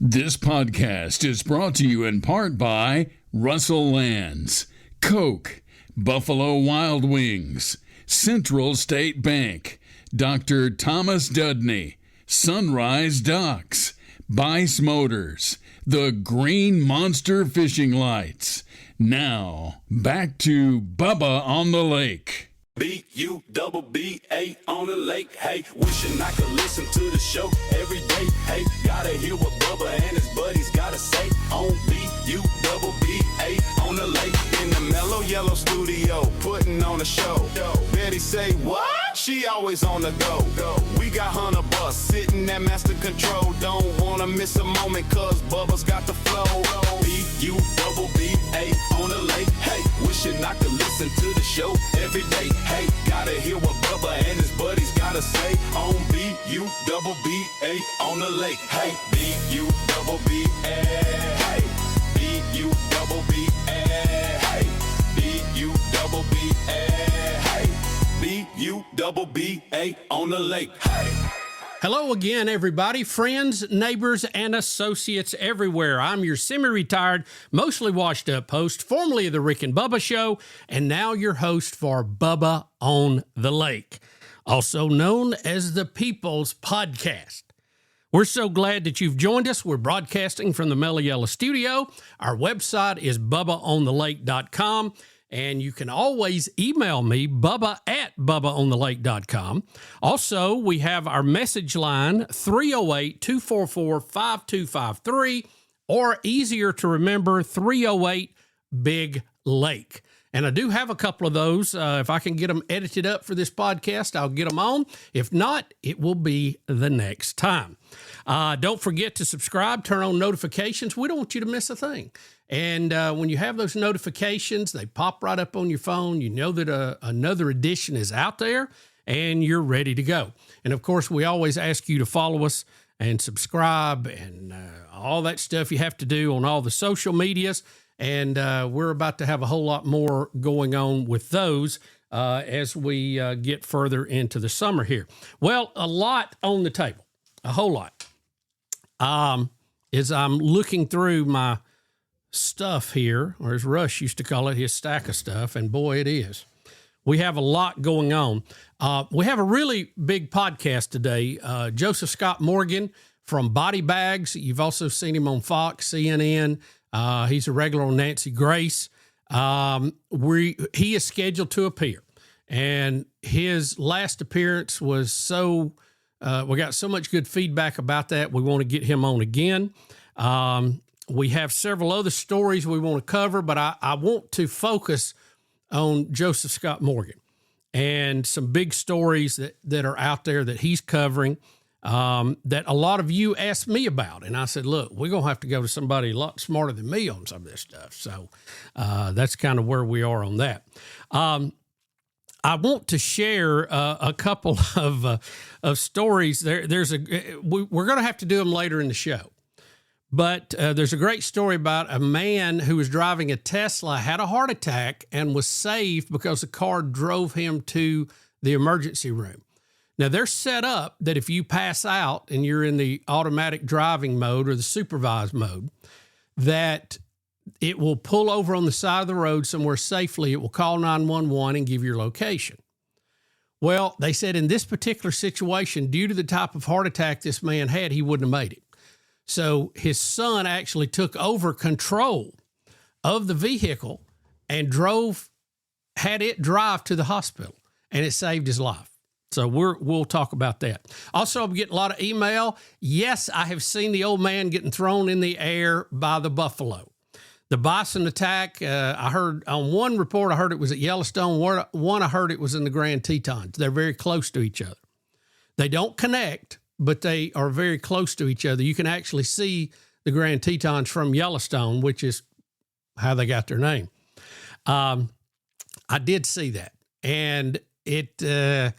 This podcast is brought to you in part by Russell Lands, Coke, Buffalo Wild Wings, Central State Bank, Dr. Thomas Dudney, Sunrise Docks, Bice Motors, the Green Monster Fishing Lights. Now, back to Bubba on the Lake. B-U-double-B-A on the lake, hey. Wishing I could listen to the show every day, hey. Gotta hear what Bubba and his buddies gotta say on B-U-double-B-A on the lake. In the mellow yellow studio, putting on a show. Betty say, what? She always on the go. We got Hunter Bus sitting at master control. Don't wanna miss a moment, cause Bubba's got the flow. B-U-double-B-A on the lake, hey. Wishing I could listen to the show every day, hey. Gotta hear what Bubba and his buddies gotta say on B-U-double-B-A on the lake, hey. B-U-double-B-A, hey. B-U-double-B-A, hey. B-U-double-B-A, hey. B-U-double-B-A on the lake, hey. Hello again, everybody, friends, neighbors, and associates everywhere. I'm your semi-retired, mostly washed-up host, formerly of the Rick and Bubba Show, and now your host for Bubba on the Lake, also known as the People's Podcast. We're so glad that you've joined us. We're broadcasting from the Mellow Yellow Studio. Our website is bubbaonthelake.com. And you can always email me, bubba@bubbaonthelake.com. Also, we have our message line, 308-244-5253, or easier to remember, 308-BIG-LAKE. And I do have a couple of those. If I can get them edited up for this podcast, I'll get them on. If not, it will be the next time. Don't forget to subscribe, turn on notifications. We don't want you to miss a thing. And when you have those notifications, they pop right up on your phone. You know that another edition is out there and you're ready to go. And of course, we always ask you to follow us and subscribe and all that stuff you have to do on all the social medias. And we're about to have a whole lot more going on with those as we get further into the summer here. Well, a lot on the table, a whole lot. As I'm looking through my stuff here, or as Rush used to call it, his stack of stuff, and boy, it is. We have a lot going on. We have a really big podcast today. Joseph Scott Morgan from Body Bags. You've also seen him on Fox, CNN. He's a regular on Nancy Grace. He is scheduled to appear, and his last appearance was we got so much good feedback about that. We want to get him on again. We have several other stories we want to cover, but I want to focus on Joseph Scott Morgan and some big stories that are out there that he's covering that a lot of you asked me about. And I said, look, we're going to have to go to somebody a lot smarter than me on some of this stuff. So that's kind of where we are on that. I want to share a couple of stories. We're going to have to do them later in the show. But there's a great story about a man who was driving a Tesla, had a heart attack, and was saved because the car drove him to the emergency room. Now, they're set up that if you pass out and you're in the automatic driving mode or the supervised mode, that it will pull over on the side of the road somewhere safely. It will call 911 and give your location. Well, they said in this particular situation, due to the type of heart attack this man had, he wouldn't have made it. So his son actually took over control of the vehicle and had it drive to the hospital, and it saved his life. So we'll talk about that. Also, I'm getting a lot of email. Yes, I have seen the old man getting thrown in the air by the buffalo. The bison attack, I heard on one report, I heard it was at Yellowstone. One, I heard it was in the Grand Tetons. They're very close to each other. They don't connect, but they are very close to each other. You can actually see the Grand Tetons from Yellowstone, which is how they got their name. I did see that. And it, I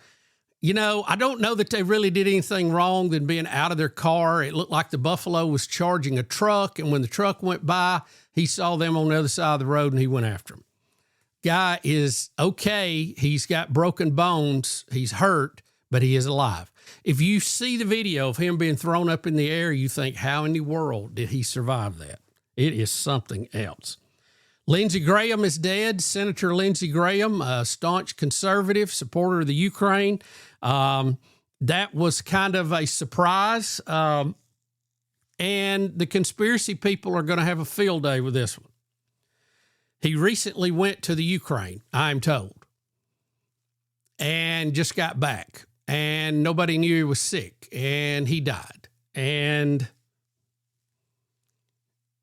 don't know that they really did anything wrong than being out of their car. It looked like the buffalo was charging a truck, and when the truck went by, he saw them on the other side of the road, and he went after them. Guy is okay. He's got broken bones. He's hurt, but he is alive. If you see the video of him being thrown up in the air, you think, how in the world did he survive that? It is something else. Lindsey Graham is dead. Senator Lindsey Graham, a staunch conservative, supporter of the Ukraine. That was kind of a surprise. And the conspiracy people are going to have a field day with this one. He recently went to the Ukraine, I'm told, and just got back. And nobody knew he was sick, and he died. And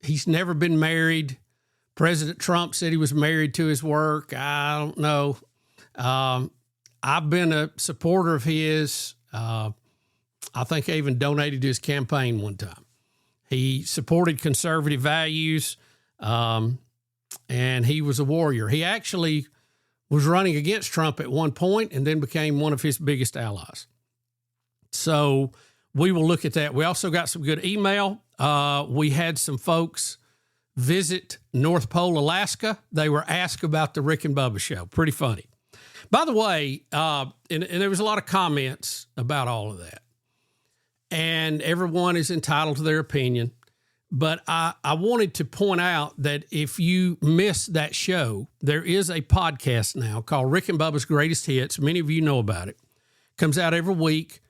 he's never been married. President Trump said he was married to his work. I don't know. I've been a supporter of his. I think I even donated to his campaign one time. He supported conservative values, and he was a warrior. He actually was running against Trump at one point and then became one of his biggest allies. So we will look at that. We also got some good email. We had some folks visit North Pole, Alaska. They were asked about the Rick and Bubba show. Pretty funny. By the way, and there was a lot of comments about all of that. And everyone is entitled to their opinion. But I wanted to point out that if you missed that show, there is a podcast now called Rick and Bubba's Greatest Hits. Many of you know about it. Comes out every week.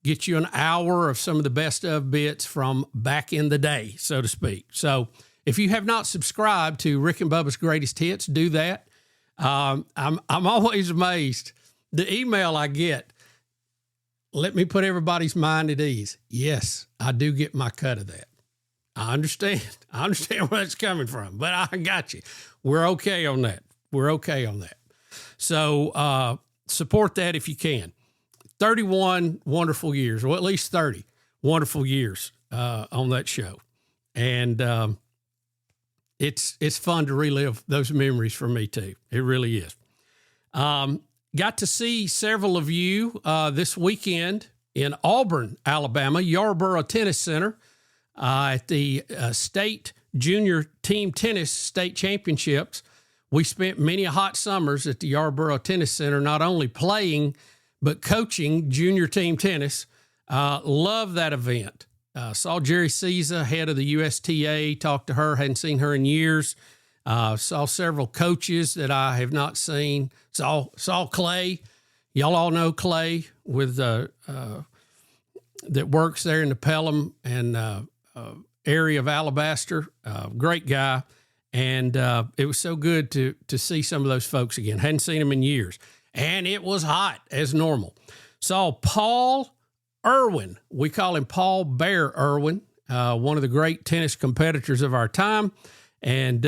Gets you an hour of some of the best of bits from back in the day, so to speak. So if you have not subscribed to Rick and Bubba's Greatest Hits, do that. I'm always amazed. The email I get, let me put everybody's mind at ease. Yes, I do get my cut of that. I understand. I understand where that's coming from, but I got you. We're okay on that. We're okay on that. So support that if you can. 31 wonderful years, or at least 30 wonderful years on that show. And it's fun to relive those memories for me too. It really is. Got to see several of you this weekend in Auburn, Alabama, Yarborough Tennis Center at the State Junior Team Tennis State Championships. We spent many hot summers at the Yarborough Tennis Center, not only playing, but coaching junior team tennis. Love that event. Saw Jerry Ceza, head of the USTA, talked to her, hadn't seen her in years. Saw several coaches that I have not seen. Saw Clay. Y'all all know Clay with that works there in the Pelham and area of Alabaster. Great guy. And it was so good to see some of those folks again. Hadn't seen them in years. And it was hot as normal. Saw Paul Irwin. We call him Paul Bear Irwin, one of the great tennis competitors of our time. And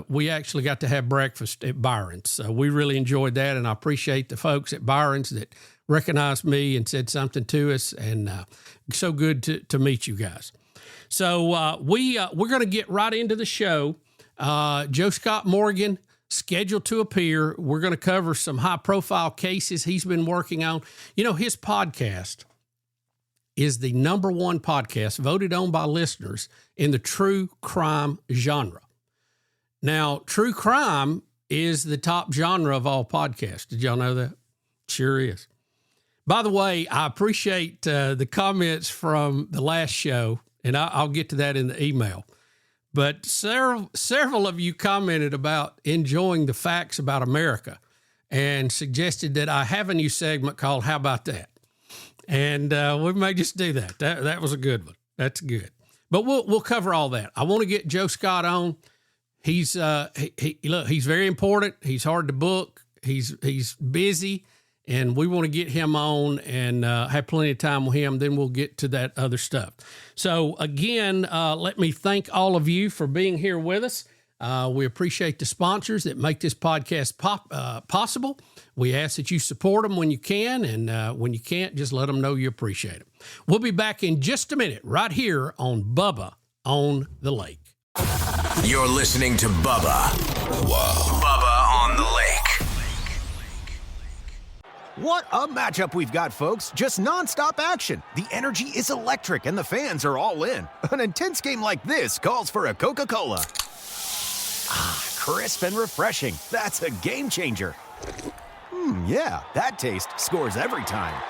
we actually got to have breakfast at Byron's. So we really enjoyed that. And I appreciate the folks at Byron's that recognized me and said something to us. And so good to meet you guys. So we're going to get right into the show. Joe Scott Morgan, scheduled to appear. We're going to cover some high-profile cases he's been working on. You know, his podcast is the #1 podcast voted on by listeners in the true crime genre. Now, true crime is the top genre of all podcasts. Did y'all know that? Sure is. By the way, I appreciate the comments from the last show, and I'll get to that in the email. But several of you commented about enjoying the facts about America and suggested that I have a new segment called How About That? And we may just do that. That was a good one. That's good. But we'll cover all that. I want to get Joe Scott on. He's he's very important. He's hard to book. He's busy, and we want to get him on and have plenty of time with him. Then we'll get to that other stuff. So again, let me thank all of you for being here with us. We appreciate the sponsors that make this podcast possible. We ask that you support them when you can, and when you can't, just let them know you appreciate them. We'll be back in just a minute right here on Bubba on the Lake. You're listening to Bubba. Whoa. Bubba on the Lake. What a matchup we've got, folks. Just nonstop action. The energy is electric and the fans are all in. An intense game like this calls for a Coca-Cola. Ah, crisp and refreshing. That's a game changer. Yeah, that taste scores every time.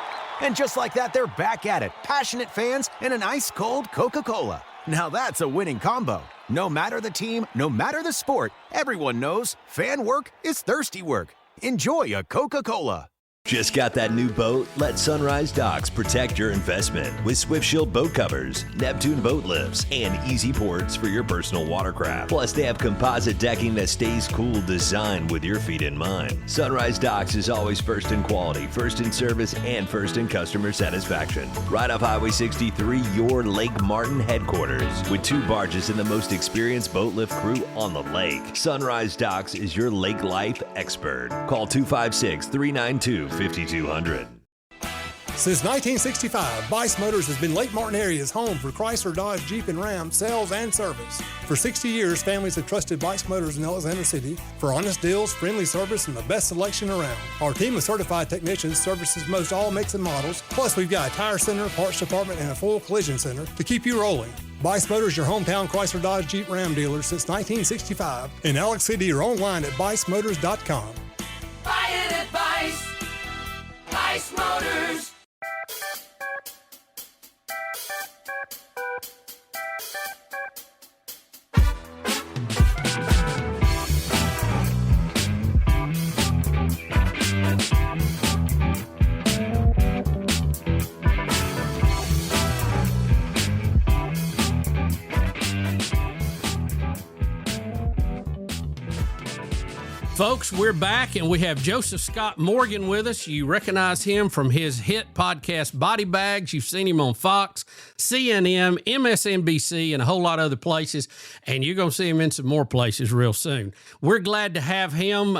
And just like that, they're back at it. Passionate fans and an ice-cold Coca-Cola. Now that's a winning combo. No matter the team, no matter the sport, everyone knows fan work is thirsty work. Enjoy a Coca-Cola. Just got that new boat? Let Sunrise Docks protect your investment with Swift Shield boat covers, Neptune boat lifts, and easy ports for your personal watercraft. Plus, they have composite decking that stays cool, designed with your feet in mind. Sunrise Docks is always first in quality, first in service, and first in customer satisfaction. Right off Highway 63, your Lake Martin headquarters, with 2 barges and the most experienced boat lift crew on the lake. Sunrise Docks is your lake life expert. Call 256-392-5200. Since 1965, Bice Motors has been Lake Martin area's home for Chrysler, Dodge, Jeep, and Ram sales and service. For 60 years, families have trusted Bice Motors in Alexander City for honest deals, friendly service, and the best selection around. Our team of certified technicians services most all makes and models. Plus, we've got a tire center, parts department, and a full collision center to keep you rolling. Bice Motors, your hometown Chrysler, Dodge, Jeep, Ram dealer since 1965. In Alex City or online at bicemotors.com. Buy it at Bice. Bice Motors. Folks, we're back, and we have Joseph Scott Morgan with us. You recognize him from his hit podcast, Body Bags. You've seen him on Fox, CNN, MSNBC, and a whole lot of other places, and you're going to see him in some more places real soon. We're glad to have him.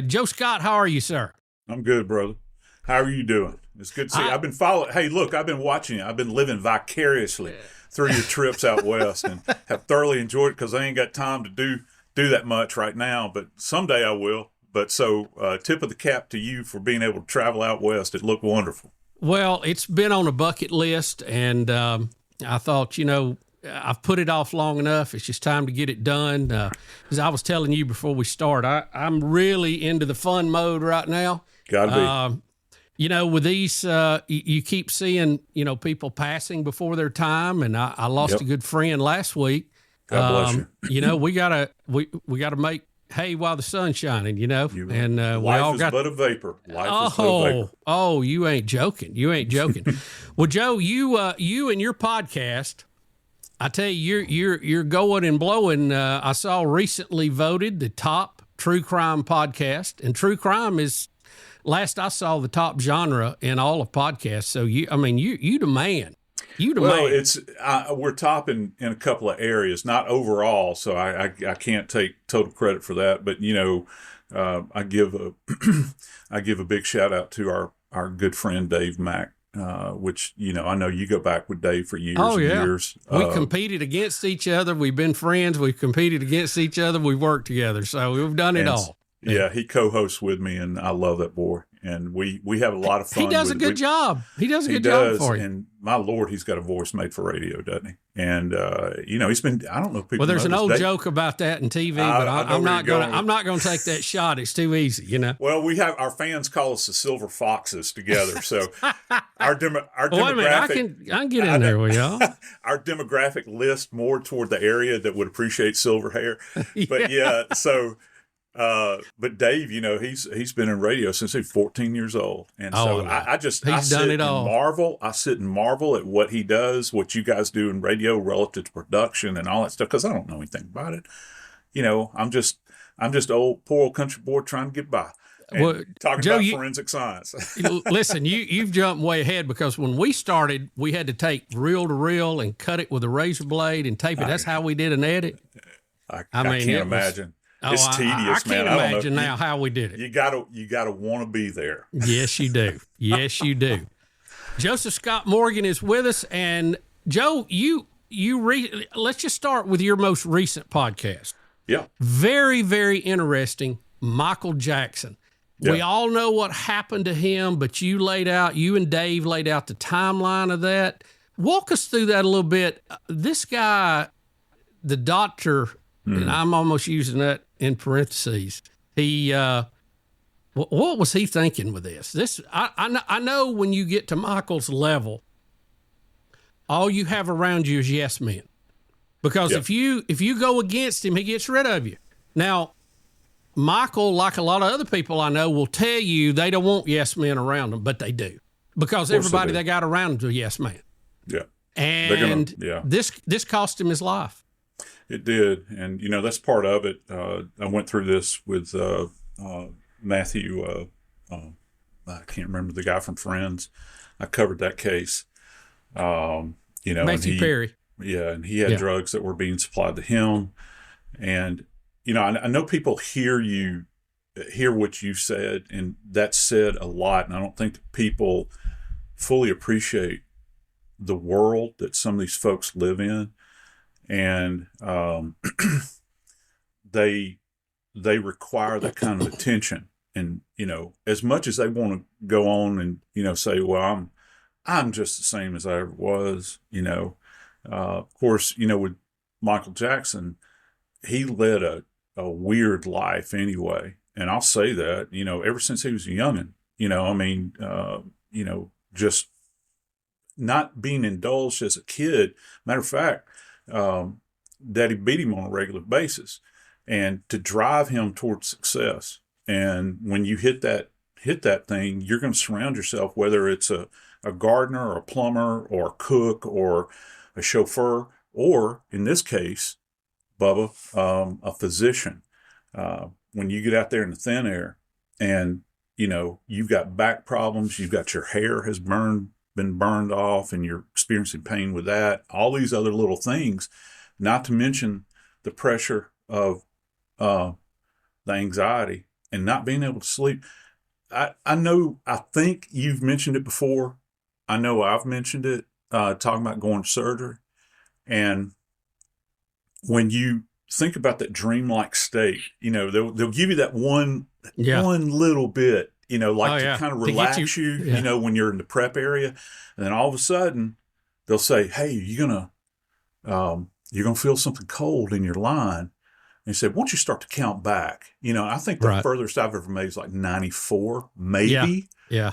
Joe Scott, how are you, sir? I'm good, brother. How are you doing? It's good to see you. I've been following. Hey, look, I've been watching you. I've been living vicariously through your trips out west and have thoroughly enjoyed it because I ain't got time to do that much right now, but someday I will. But so tip of the cap to you for being able to travel out west. It looked wonderful. Well, it's been on a bucket list, and I thought, I've put it off long enough. It's just time to get it done. As I was telling you before we start, I'm really into the fun mode right now. Gotta be. With these, you keep seeing, people passing before their time, and I lost a good friend last week. God bless you. We gotta make hay while the sun's shining. Life we all is got but a vapor. Life is but a vapor. Oh, you ain't joking. Well, Joe, you and your podcast, I tell you, you're going and blowing. I saw recently voted the top true crime podcast, and true crime is, last I saw, the top genre in all of podcasts. So you the man. Well, it's we're top in a couple of areas, not overall, so I can't take total credit for that. But I give a big shout out to our good friend Dave Mack, which I know you go back with Dave for years and years. We competed against each other. We've been friends. We've competed against each other. We've worked together, so we've done it all. Yeah, he co-hosts with me, and I love that boy. And we have a lot of fun. He does a good job. He does a good job for you. And my Lord, he's got a voice made for radio, doesn't he? And he's been. I don't know if people. Well, there's an old joke about that in TV, but I'm not going to take that shot. It's too easy, Well, we have our fans call us the Silver Foxes together. So our demographic. Wait a minute, I can get in there with y'all. Our demographic list more toward the area that would appreciate silver hair, but so. But Dave, he's been in radio since he's 14 years old. And so I sit and marvel at what he does, what you guys do in radio relative to production and all that stuff. Cause I don't know anything about it. I'm just poor old country boy trying to get by. Talking Joe, about forensic science. Listen, you've jumped way ahead because when we started, we had to take reel to reel and cut it with a razor blade and tape it. That's how we did an edit. I can't imagine. It's tedious, man. I can't imagine now how we did it. You gotta want to be there. Yes, you do. Yes, you do. Joseph Scott Morgan is with us, and Joe, let's just start with your most recent podcast. Yeah. Very, very interesting. Michael Jackson. Yeah. We all know what happened to him, but you and Dave laid out the timeline of that. Walk us through that a little bit. This guy, the doctor. And I'm almost using that in parentheses. He What was he thinking with this? I know when you get to Michael's level, all you have around you is yes men. Because if you go against him, he gets rid of you. Now, Michael, like a lot of other people I know, will tell you they don't want yes men around them, but they do. Because everybody they got around them is a yes man. Yeah. And this cost him his life. It did. And, that's part of it. I went through this with Matthew, I can't remember the guy from Friends. I covered that case. Matthew Perry. Yeah, and he had drugs that were being supplied to him. And, I know people hear what you said, and that's said a lot. And I don't think that people fully appreciate the world that some of these folks live in. And they require that kind of attention. And, as much as they want to go on and, say, well, I'm just the same as I ever was, of course, with Michael Jackson, he led a weird life anyway. And I'll say that, ever since he was a youngin', just not being indulged as a kid. Matter of fact, Daddy beat him on a regular basis, and to drive him towards success. And when you hit that thing, you're going to surround yourself, whether it's a gardener or a plumber or a cook or a chauffeur, or in this case, Bubba, a physician. When you get out there in the thin air and, you've got back problems, you've got your hair has been burned off and you're experiencing pain with that, all these other little things, not to mention the pressure of the anxiety and not being able to sleep. I think you've mentioned it before. I know I've mentioned it, talking about going to surgery. And when you think about that dreamlike state, they'll give you that one little bit, to kind of relax you, when you're in the prep area. And then all of a sudden they'll say, hey, you're going to feel something cold in your line. And he said, why don't you start to count back? I think the furthest I've ever made is like 94, maybe. Yeah.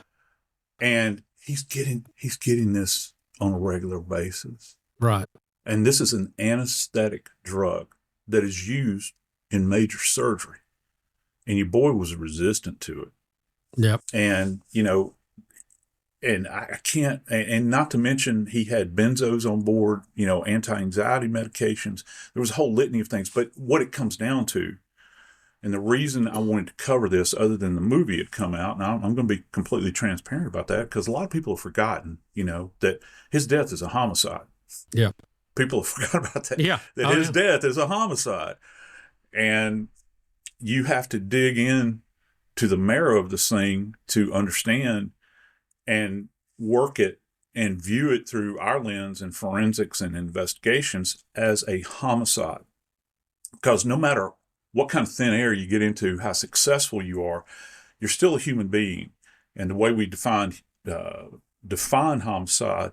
And he's getting this on a regular basis. Right. And this is an anesthetic drug that is used in major surgery. And your boy was resistant to it. Yep. And, and I can't, and not to mention he had benzos on board, anti-anxiety medications. There was a whole litany of things. But what it comes down to, and the reason I wanted to cover this other than the movie had come out, and I'm going to be completely transparent about that, because a lot of people have forgotten, that his death is a homicide. Yeah. People have forgotten about that. Yeah. That his death is a homicide. And you have to dig in to the marrow of this thing to understand and work it and view it through our lens and forensics and investigations as a homicide. Because no matter what kind of thin air you get into, how successful you are, you're still a human being. And the way we define homicide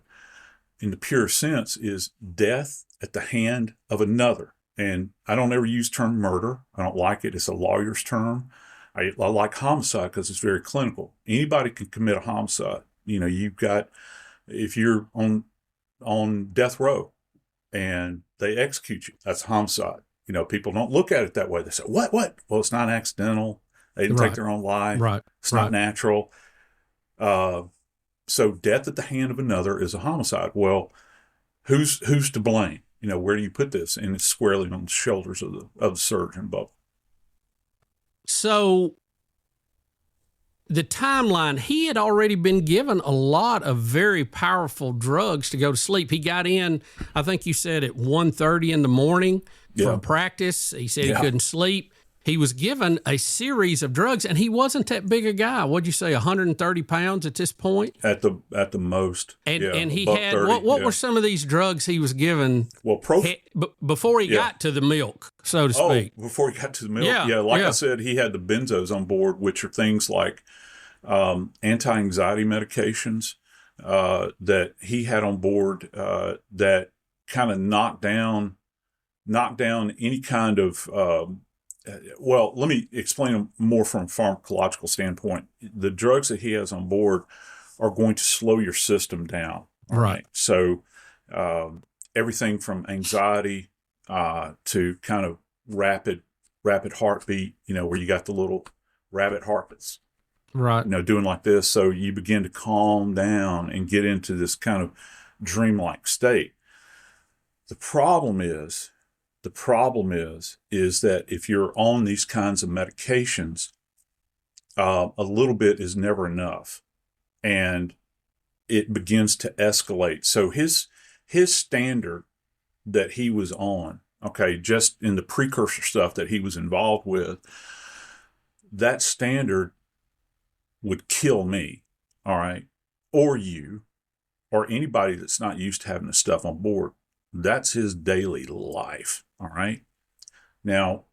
in the pure sense is death at the hand of another. And I don't ever use the term murder. I don't like it. It's a lawyer's term. I like homicide because it's very clinical. Anybody can commit a homicide. You've got, if you're on death row and they execute you, that's homicide. People don't look at it that way. They say, what? Well, it's not accidental. They didn't take their own life. Right. It's not natural. So death at the hand of another is a homicide. Well, who's to blame? Where do you put this? And it's squarely on the shoulders of the surgeon, Bob. So the timeline, he had already been given a lot of very powerful drugs to go to sleep. He got in, I think you said at 1:30 in the morning from practice. He said he couldn't sleep. He was given a series of drugs, and he wasn't that big a guy. What'd you say, 130 pounds at this point? At the most. And he had, 30, what were some of these drugs he was given? Well, before he got to the milk, so to speak. Oh, before he got to the milk? Yeah, I said, he had the benzos on board, which are things like anti-anxiety medications that he had on board that kind of knocked down any kind of well, let me explain them more from a pharmacological standpoint. The drugs that he has on board are going to slow your system down. Right. So everything from anxiety to kind of rapid heartbeat, where you got the little rabbit heartbeats, right, doing like this. So you begin to calm down and get into this kind of dreamlike state. The problem is that if you're on these kinds of medications, a little bit is never enough, and it begins to escalate. So his standard that he was on, okay, just in the precursor stuff that he was involved with, that standard would kill me, all right, or you, or anybody that's not used to having this stuff on board. That's his daily life, all right? Now,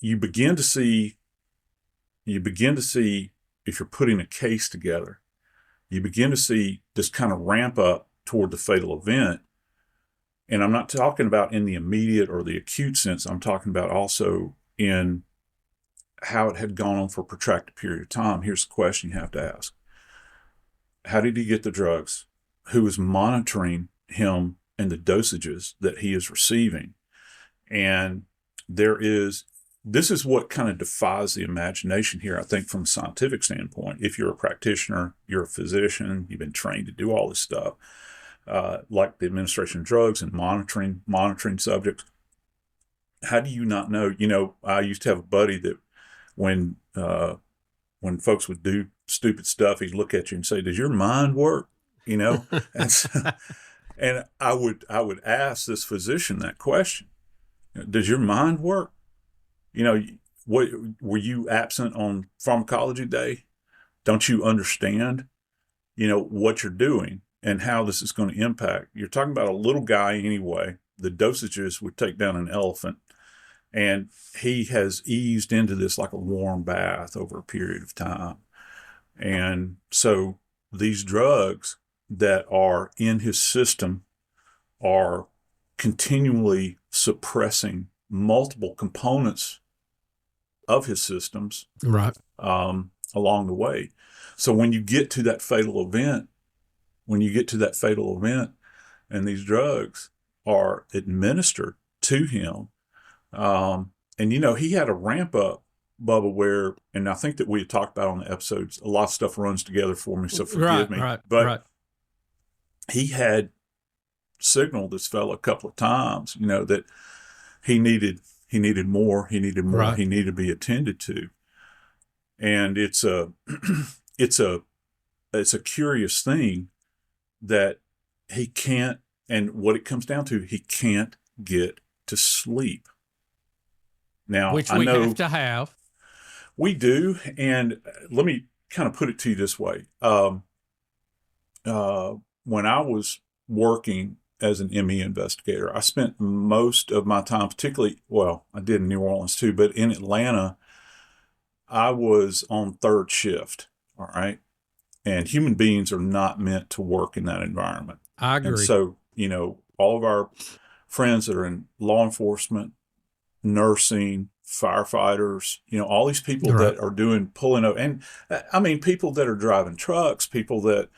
you begin to see, if you're putting a case together, you begin to see this kind of ramp up toward the fatal event. And I'm not talking about in the immediate or the acute sense. I'm talking about also in how it had gone on for a protracted period of time. Here's the question you have to ask. How did he get the drugs? Who is monitoring him and the dosages that he is receiving? And this is what kind of defies the imagination here, I think, from a scientific standpoint. If you're a practitioner, you're a physician, you've been trained to do all this stuff, like the administration of drugs and monitoring subjects. How do you not know? I used to have a buddy that when folks would do stupid stuff, he'd look at you and say, "Does your mind work?" And, and I would ask this physician that question. Does your mind work? What were you absent on pharmacology day? Don't you understand, what you're doing and how this is going to impact? You're talking about a little guy anyway. The dosages would take down an elephant, and he has eased into this like a warm bath over a period of time. And so these drugs that are in his system are continually suppressing multiple components of his systems, right, along the way. So when you get to that fatal event, and these drugs are administered to him, and he had a ramp up, Bubba, where, and I think that we had talked about on the episodes, a lot of stuff runs together for me, so forgive me. But he had signaled this fellow a couple of times, that he needed more, right. He needed to be attended to. And it's a curious thing that he can't, and what it comes down to, he can't get to sleep. Now, which we have to have. We do. And let me kind of put it to you this way. When I was working as an ME investigator, I spent most of my time, particularly, I did in New Orleans too, but in Atlanta, I was on third shift. All right. And human beings are not meant to work in that environment. I agree. And so, all of our friends that are in law enforcement, nursing, firefighters, all these people that are pulling up, and I mean, people that are driving trucks, people that,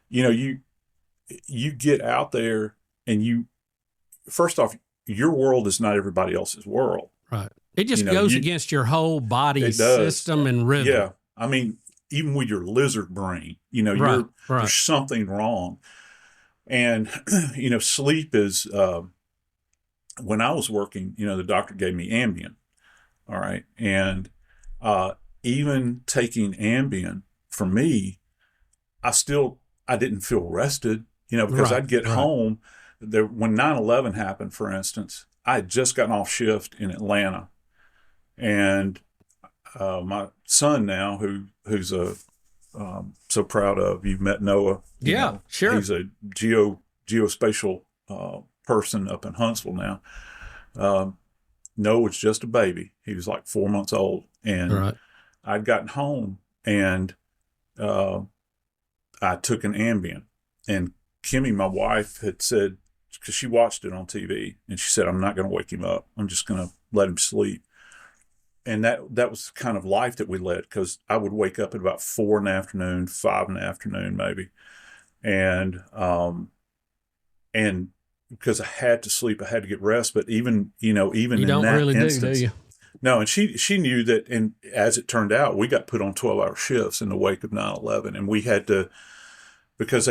you get out there and first off, your world is not everybody else's world. Right. It just goes against your whole body system and rhythm. Yeah. I mean, even with your lizard brain, there's something wrong. And, sleep is, when I was working, the doctor gave me Ambien. All right. And even taking Ambien, for me, I didn't feel rested, because I'd get home. When 9/11 happened, for instance, I had just gotten off shift in Atlanta. And my son now, who's so proud of, you've met Noah. Sure. He's a geospatial person up in Huntsville now. Noah was just a baby. He was like 4 months old. And I'd gotten home and I took an Ambien. And Kimmy, my wife, had said, because she watched it on TV, and she said, "I'm not going to wake him up. I'm just going to let him sleep." and that was the kind of life that we led, because I would wake up at about 4 in the afternoon, 5 in the afternoon, maybe. And because I had to sleep, I had to get rest. But even you in don't that really instance, do you? no. And she knew that. And as it turned out, we got put on 12-hour shifts in the wake of 9/11, and we had to, because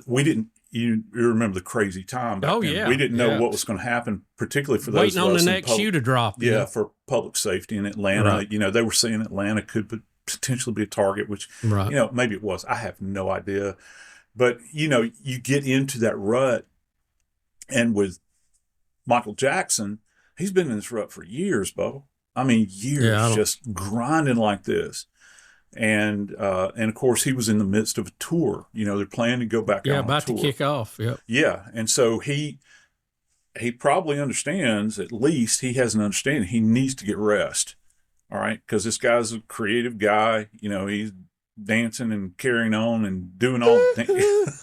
we didn't. You remember the crazy time back then. Yeah. We didn't know what was going to happen, particularly for those waiting of on us the in next shoe to drop. Yeah, for public safety in Atlanta. Right. They were saying Atlanta could potentially be a target, which, right. Maybe it was. I have no idea. But, you get into that rut. And with Michael Jackson, he's been in this rut for years, Bo. I mean, years, just grinding like this. And of course, he was in the midst of a tour. They're planning to go back out on about tour. to kick off. Yep. Yeah. And so he probably understands, at least he has an understanding, he needs to get rest. All right. Because this guy's a creative guy. He's dancing and carrying on and doing all the things.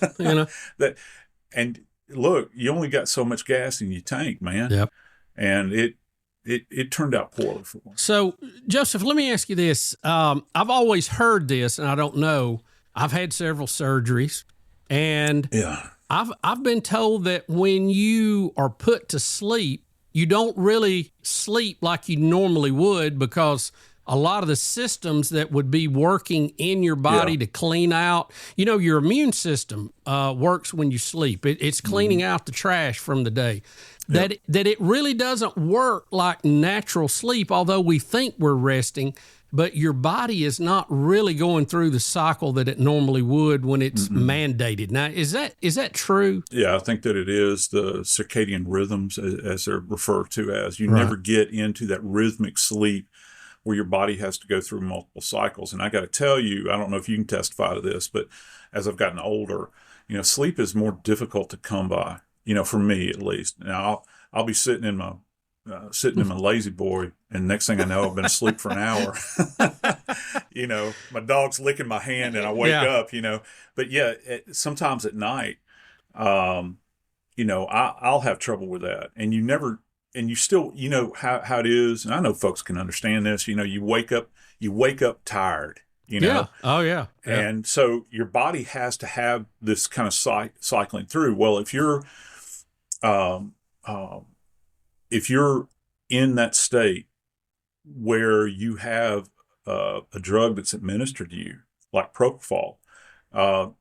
And look, you only got so much gas in your tank, man. Yep. And it turned out poorly for him. So, Joseph, let me ask you this. I've always heard this, and I don't know. I've had several surgeries, and I've been told that when you are put to sleep, you don't really sleep like you normally would, because a lot of the systems that would be working in your body to clean out, your immune system works when you sleep. It's cleaning out the trash from the day. That it really doesn't work like natural sleep, although we think we're resting, but your body is not really going through the cycle that it normally would when it's mandated. Now, is that true? Yeah, I think that it is. The circadian rhythms, as they're referred to as, you never get into that rhythmic sleep where your body has to go through multiple cycles. And I got to tell you, I don't know if you can testify to this, but as I've gotten older, sleep is more difficult to come by. For me at least. Now I'll be sitting in my lazy boy, and next thing I know, I've been asleep for an hour. My dog's licking my hand, and I wake up. But sometimes at night, I'll have trouble with that, and you still, how it is, and I know folks can understand this. You wake up tired. Yeah. Oh, yeah. And so your body has to have this kind of cycling through. Well, if you're in that state where you have a drug that's administered to you, like propofol,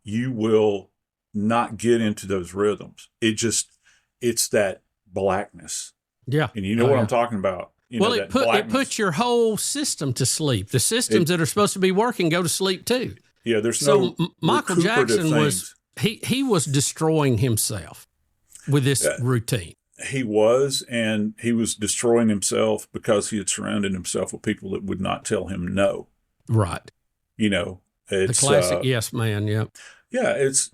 you will not get into those rhythms. It's that blackness. Yeah. And you know what I'm talking about. It puts your whole system to sleep. The systems that are supposed to be working go to sleep too. Yeah, there's Michael Jackson he was destroying himself with this routine. He was destroying himself because he had surrounded himself with people that would not tell him no. Right. It's the classic yes man. Yeah. Yeah, it's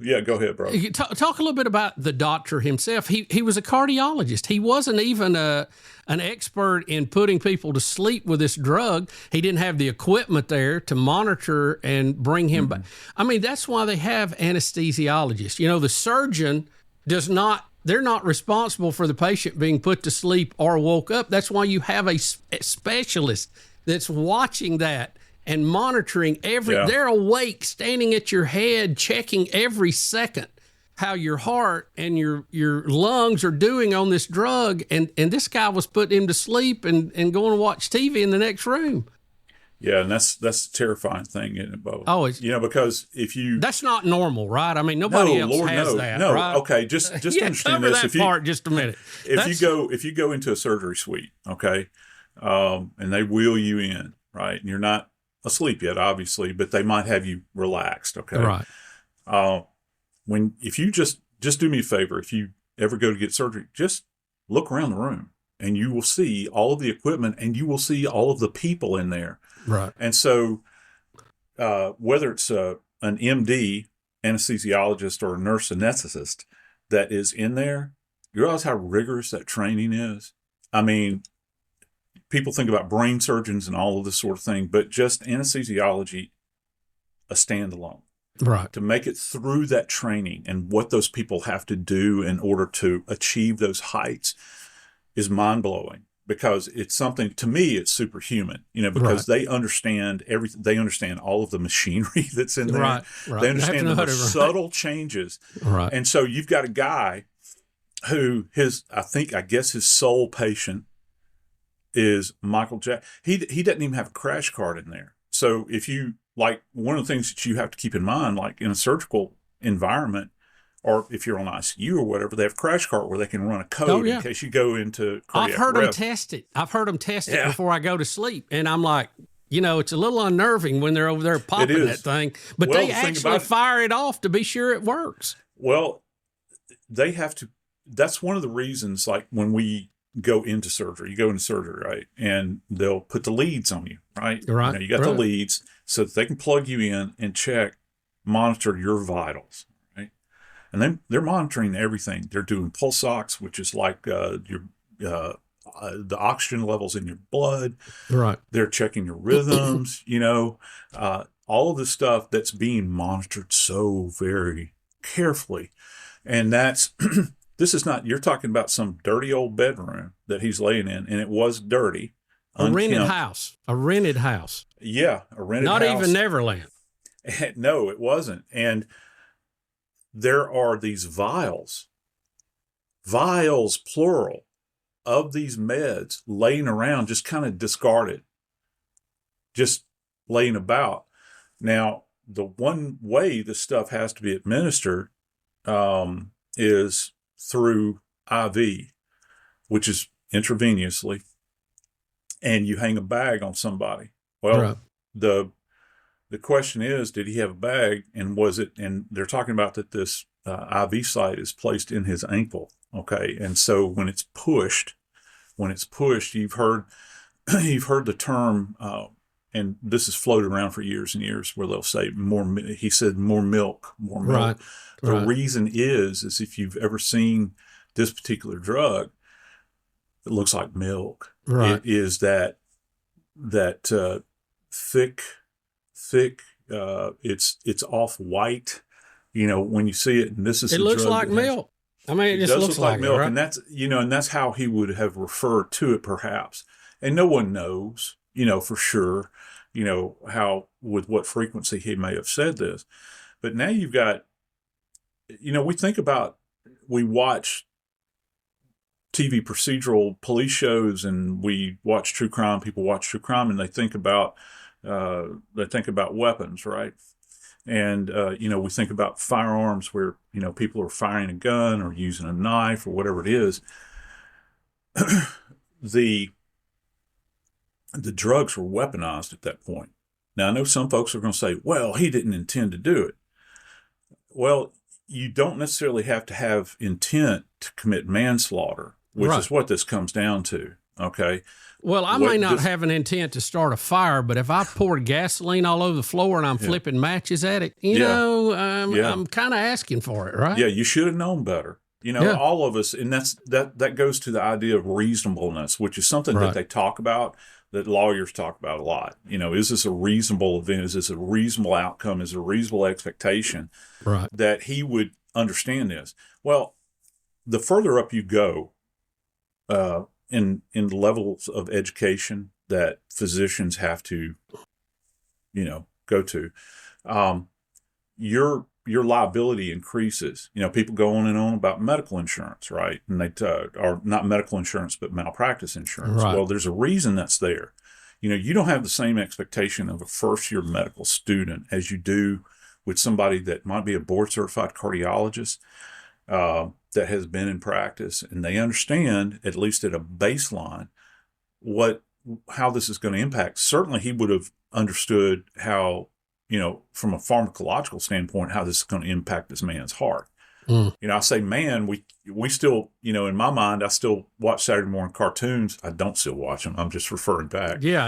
Yeah, go ahead, bro. Talk a little bit about the doctor himself. He was a cardiologist. He wasn't even an expert in putting people to sleep with this drug. He didn't have the equipment there to monitor and bring him back. I mean, that's why they have anesthesiologists. The surgeon they're not responsible for the patient being put to sleep or woke up. That's why you have a specialist that's watching that and monitoring they're awake, standing at your head, checking every second how your heart and your lungs are doing on this drug. And this guy was putting him to sleep and going to watch TV in the next room. Yeah, and that's a terrifying thing, isn't it, Bo? Oh, because that's not normal, right? I mean, nobody else has that. No, right? Okay, just understand cover this. That part just a minute. If you go into a surgery suite, okay, and they wheel you in, right, and you're not asleep yet, obviously, but they might have you relaxed, okay? Right. If you just do me a favor, if you ever go to get surgery, just look around the room and you will see all of the equipment and you will see all of the people in there. Right. And so whether it's an MD, anesthesiologist, or a nurse anesthetist that is in there, you realize how rigorous that training is? I mean, people think about brain surgeons and all of this sort of thing, but just anesthesiology, a standalone. Right. To make it through that training and what those people have to do in order to achieve those heights is mind-blowing. because it's something, to me, it's superhuman, because they understand everything. They understand all of the machinery that's in there. Right. They understand the most subtle changes. Right. And so you've got a guy who I guess his sole patient is Michael Jackson. He doesn't even have a crash cart in there. So if you, like, one of the things that you have to keep in mind, like in a surgical environment, or if you're on ICU or whatever, they have a crash cart where they can run a code in case you go into cardiac I've heard arrest. them test it before I go to sleep. And I'm like, it's a little unnerving when they're over there popping that thing. But they actually fire it off to be sure it works. Well, they have to. That's one of the reasons, like when we go into surgery, right? And they'll put the leads on you, right? Right. You got the leads so that they can plug you in and monitor your vitals. And then they're monitoring everything. They're doing pulse ox, which is like the oxygen levels in your blood. Right. They're checking your rhythms, all of the stuff that's being monitored so very carefully. And that's, this is not, you're talking about some dirty old bedroom that he's laying in, and it was dirty. A rented house. Yeah, a rented house. Not even Neverland. No, it wasn't. And there are these vials, plural, of these meds laying around, just kind of discarded, just laying about. Now, the one way this stuff has to be administered is through IV, which is intravenously, and you hang a bag on somebody. Well, the question is, did he have a bag, and was it, and they're talking about that this IV site is placed in his ankle. Okay. And so when it's pushed, you've heard the term, and this has floated around for years and years, where they'll say he said more milk. Right. The reason is if you've ever seen this particular drug, it looks like milk. Right. It is that thick, it's off white, when you see it, and this is, it looks like milk. I mean, it just looks like milk. Right? And that's, and that's how he would have referred to it perhaps. And no one knows, for sure, how, with what frequency he may have said this. But now you've got, we watch TV procedural police shows, and we watch true crime. People watch true crime, and they think about weapons, right? And, we think about firearms where, people are firing a gun or using a knife or whatever it is. The drugs were weaponized at that point. Now, I know some folks are going to say, well, he didn't intend to do it. Well, you don't necessarily have to have intent to commit manslaughter, which is what this comes down to. Okay. Well, I may not have an intent to start a fire, but if I poured gasoline all over the floor and I'm flipping matches at it, I'm kind of asking for it, right? Yeah, you should have known better. All of us, and that goes to the idea of reasonableness, which is something that they talk about, that lawyers talk about a lot. Is this a reasonable event? Is this a reasonable outcome? Is it a reasonable expectation that he would understand this? Well, the further up you go, in the levels of education that physicians have to, go to, your liability increases. People go on and on about medical insurance, right? And they or not medical insurance, but malpractice insurance. Right. Well, there's a reason that's there. You don't have the same expectation of a first-year medical student as you do with somebody that might be a board-certified cardiologist, that has been in practice, and they understand, at least at a baseline, how this is going to impact. Certainly he would have understood how, from a pharmacological standpoint, how this is going to impact this man's heart. I say, man, we still, in my mind, I still watch Saturday morning cartoons. I don't still watch them. I'm just referring back. Yeah.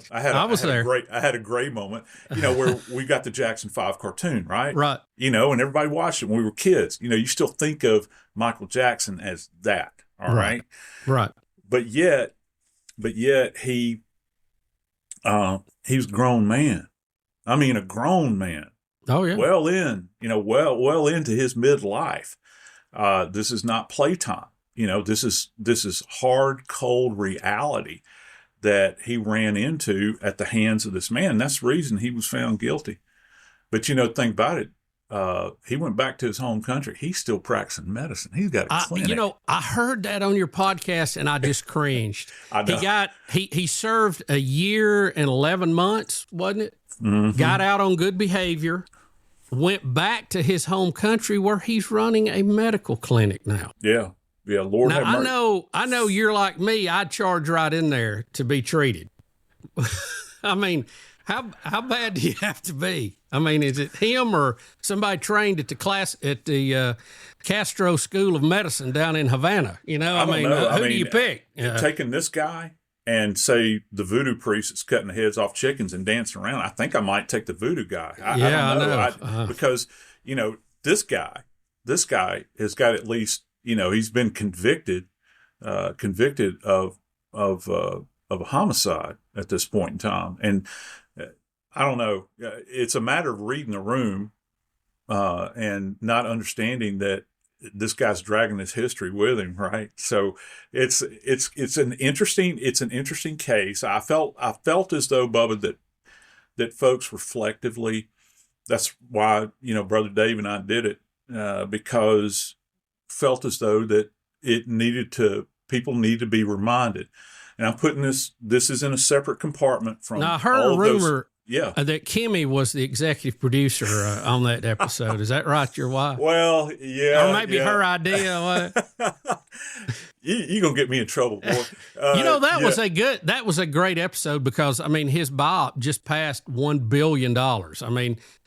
I was there. I had a great moment, where we got the Jackson 5 cartoon, right? Right. And everybody watched it when we were kids. You still think of Michael Jackson as that. All right. Right. But yet he was a grown man. I mean, a grown man. Oh yeah. Well into his midlife. This is not playtime. this is hard, cold reality that he ran into at the hands of this man. That's the reason he was found guilty. But think about it. He went back to his home country. He's still practicing medicine. He's got a clinic. I heard that on your podcast and I just cringed. I know. He served a year and 11 months, wasn't it? Mm-hmm. Got out on good behavior, went back to his home country where he's running a medical clinic now. Yeah. Yeah. Lord have mercy. I know you're like me. I'd charge right in there to be treated. I mean, how bad do you have to be? I mean, is it him or somebody trained at the Castro School of Medicine down in Havana? Who do you pick? Taking this guy and say the voodoo priest that's cutting the heads off chickens and dancing around, I think I might take the voodoo guy. I don't know. Because, this guy has got at least, he's been convicted of a homicide at this point in time. And I don't know. It's a matter of reading the room and not understanding that this guy's dragging his history with him, right? So it's an interesting case. I felt as though, Bubba, that folks reflectively, that's why Brother Dave and I did it, because felt as though that people need to be reminded. And I'm putting this is in a separate compartment from. Now I heard a rumor. Yeah. That Kimmy was the executive producer on that episode. Is that right, your wife? Well, yeah. Or maybe her idea. You're going to get me in trouble, boy. That was a great episode because, his BOP just passed $1 billion.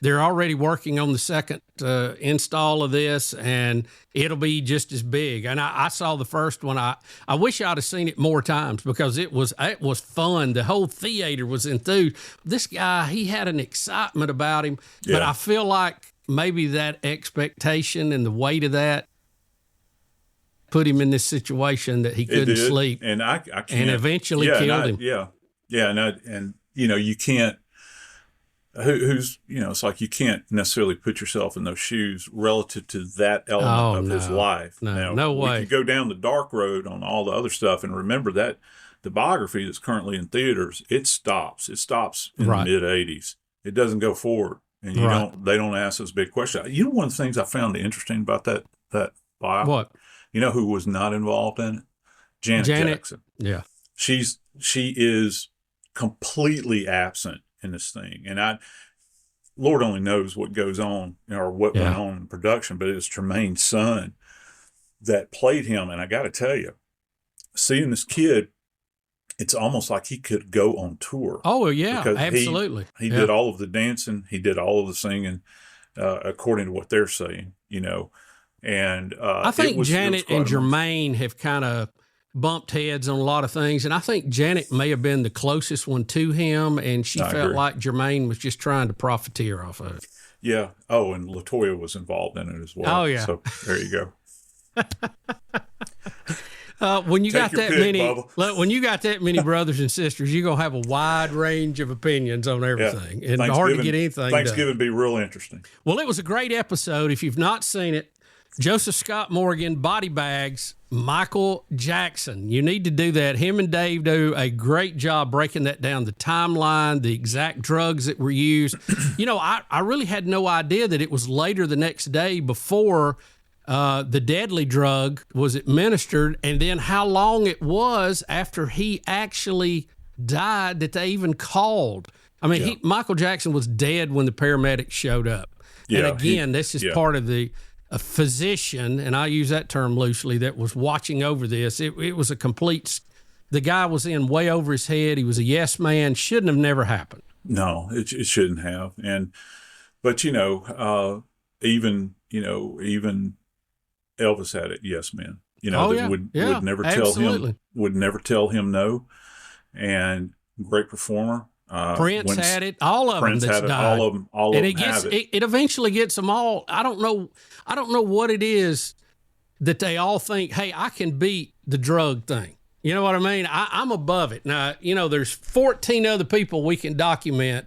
They're already working on the second install of this, and it'll be just as big. And I saw the first one. I wish I'd have seen it more times because it was fun. The whole theater was enthused. This guy, he had an excitement about him, but I feel like maybe that expectation and the weight of that put him in this situation that he couldn't sleep, and I can't, and eventually killed him. And you can't. It's like you can't necessarily put yourself in those shoes relative to that element of his life. No way. We could go down the dark road on all the other stuff, and remember that the biography that's currently in theaters, it stops. It stops in the mid '80s. It doesn't go forward, and they don't ask those big questions. One of the things I found interesting about that bio. What? You know who was not involved in it? Janet Jackson. Yeah. She is completely absent in this thing. And Lord only knows what goes on or what went on in production, but it was Tremaine's son that played him. And I got to tell you, seeing this kid, it's almost like he could go on tour. Oh, yeah, absolutely. He did all of the dancing. He did all of the singing, according to what they're saying, And I think Janet and Jermaine have kind of bumped heads on a lot of things. And I think Janet may have been the closest one to him. And she felt like Jermaine was just trying to profiteer off of it. Yeah. Oh, and LaToya was involved in it as well. Oh, yeah. So there you go. When you got that many brothers and sisters, you're going to have a wide range of opinions on everything. And hard to get anything Thanksgiving be real interesting. Well, it was a great episode. If you've not seen it, Joseph Scott Morgan, Body Bags, Michael Jackson. You need to do that. Him and Dave do a great job breaking that down, the timeline, the exact drugs that were used. I really had no idea that it was later the next day before the deadly drug was administered, and then how long it was after he actually died that they even called. Michael Jackson was dead when the paramedics showed up. Yeah, and again, this is part of a physician, and I use that term loosely, that was watching over this. It was a complete, the guy was in way over his head. He was a yes man. Shouldn't have never happened. No, it shouldn't have. But even Elvis had it, yes man. Would never tell him no. And great performer. Prince had it. All of them that's died. All of them have it. It eventually gets them all. I don't know what it is that they all think, hey, I can beat the drug thing. You know what I mean? I'm above it. Now, there's 14 other people we can document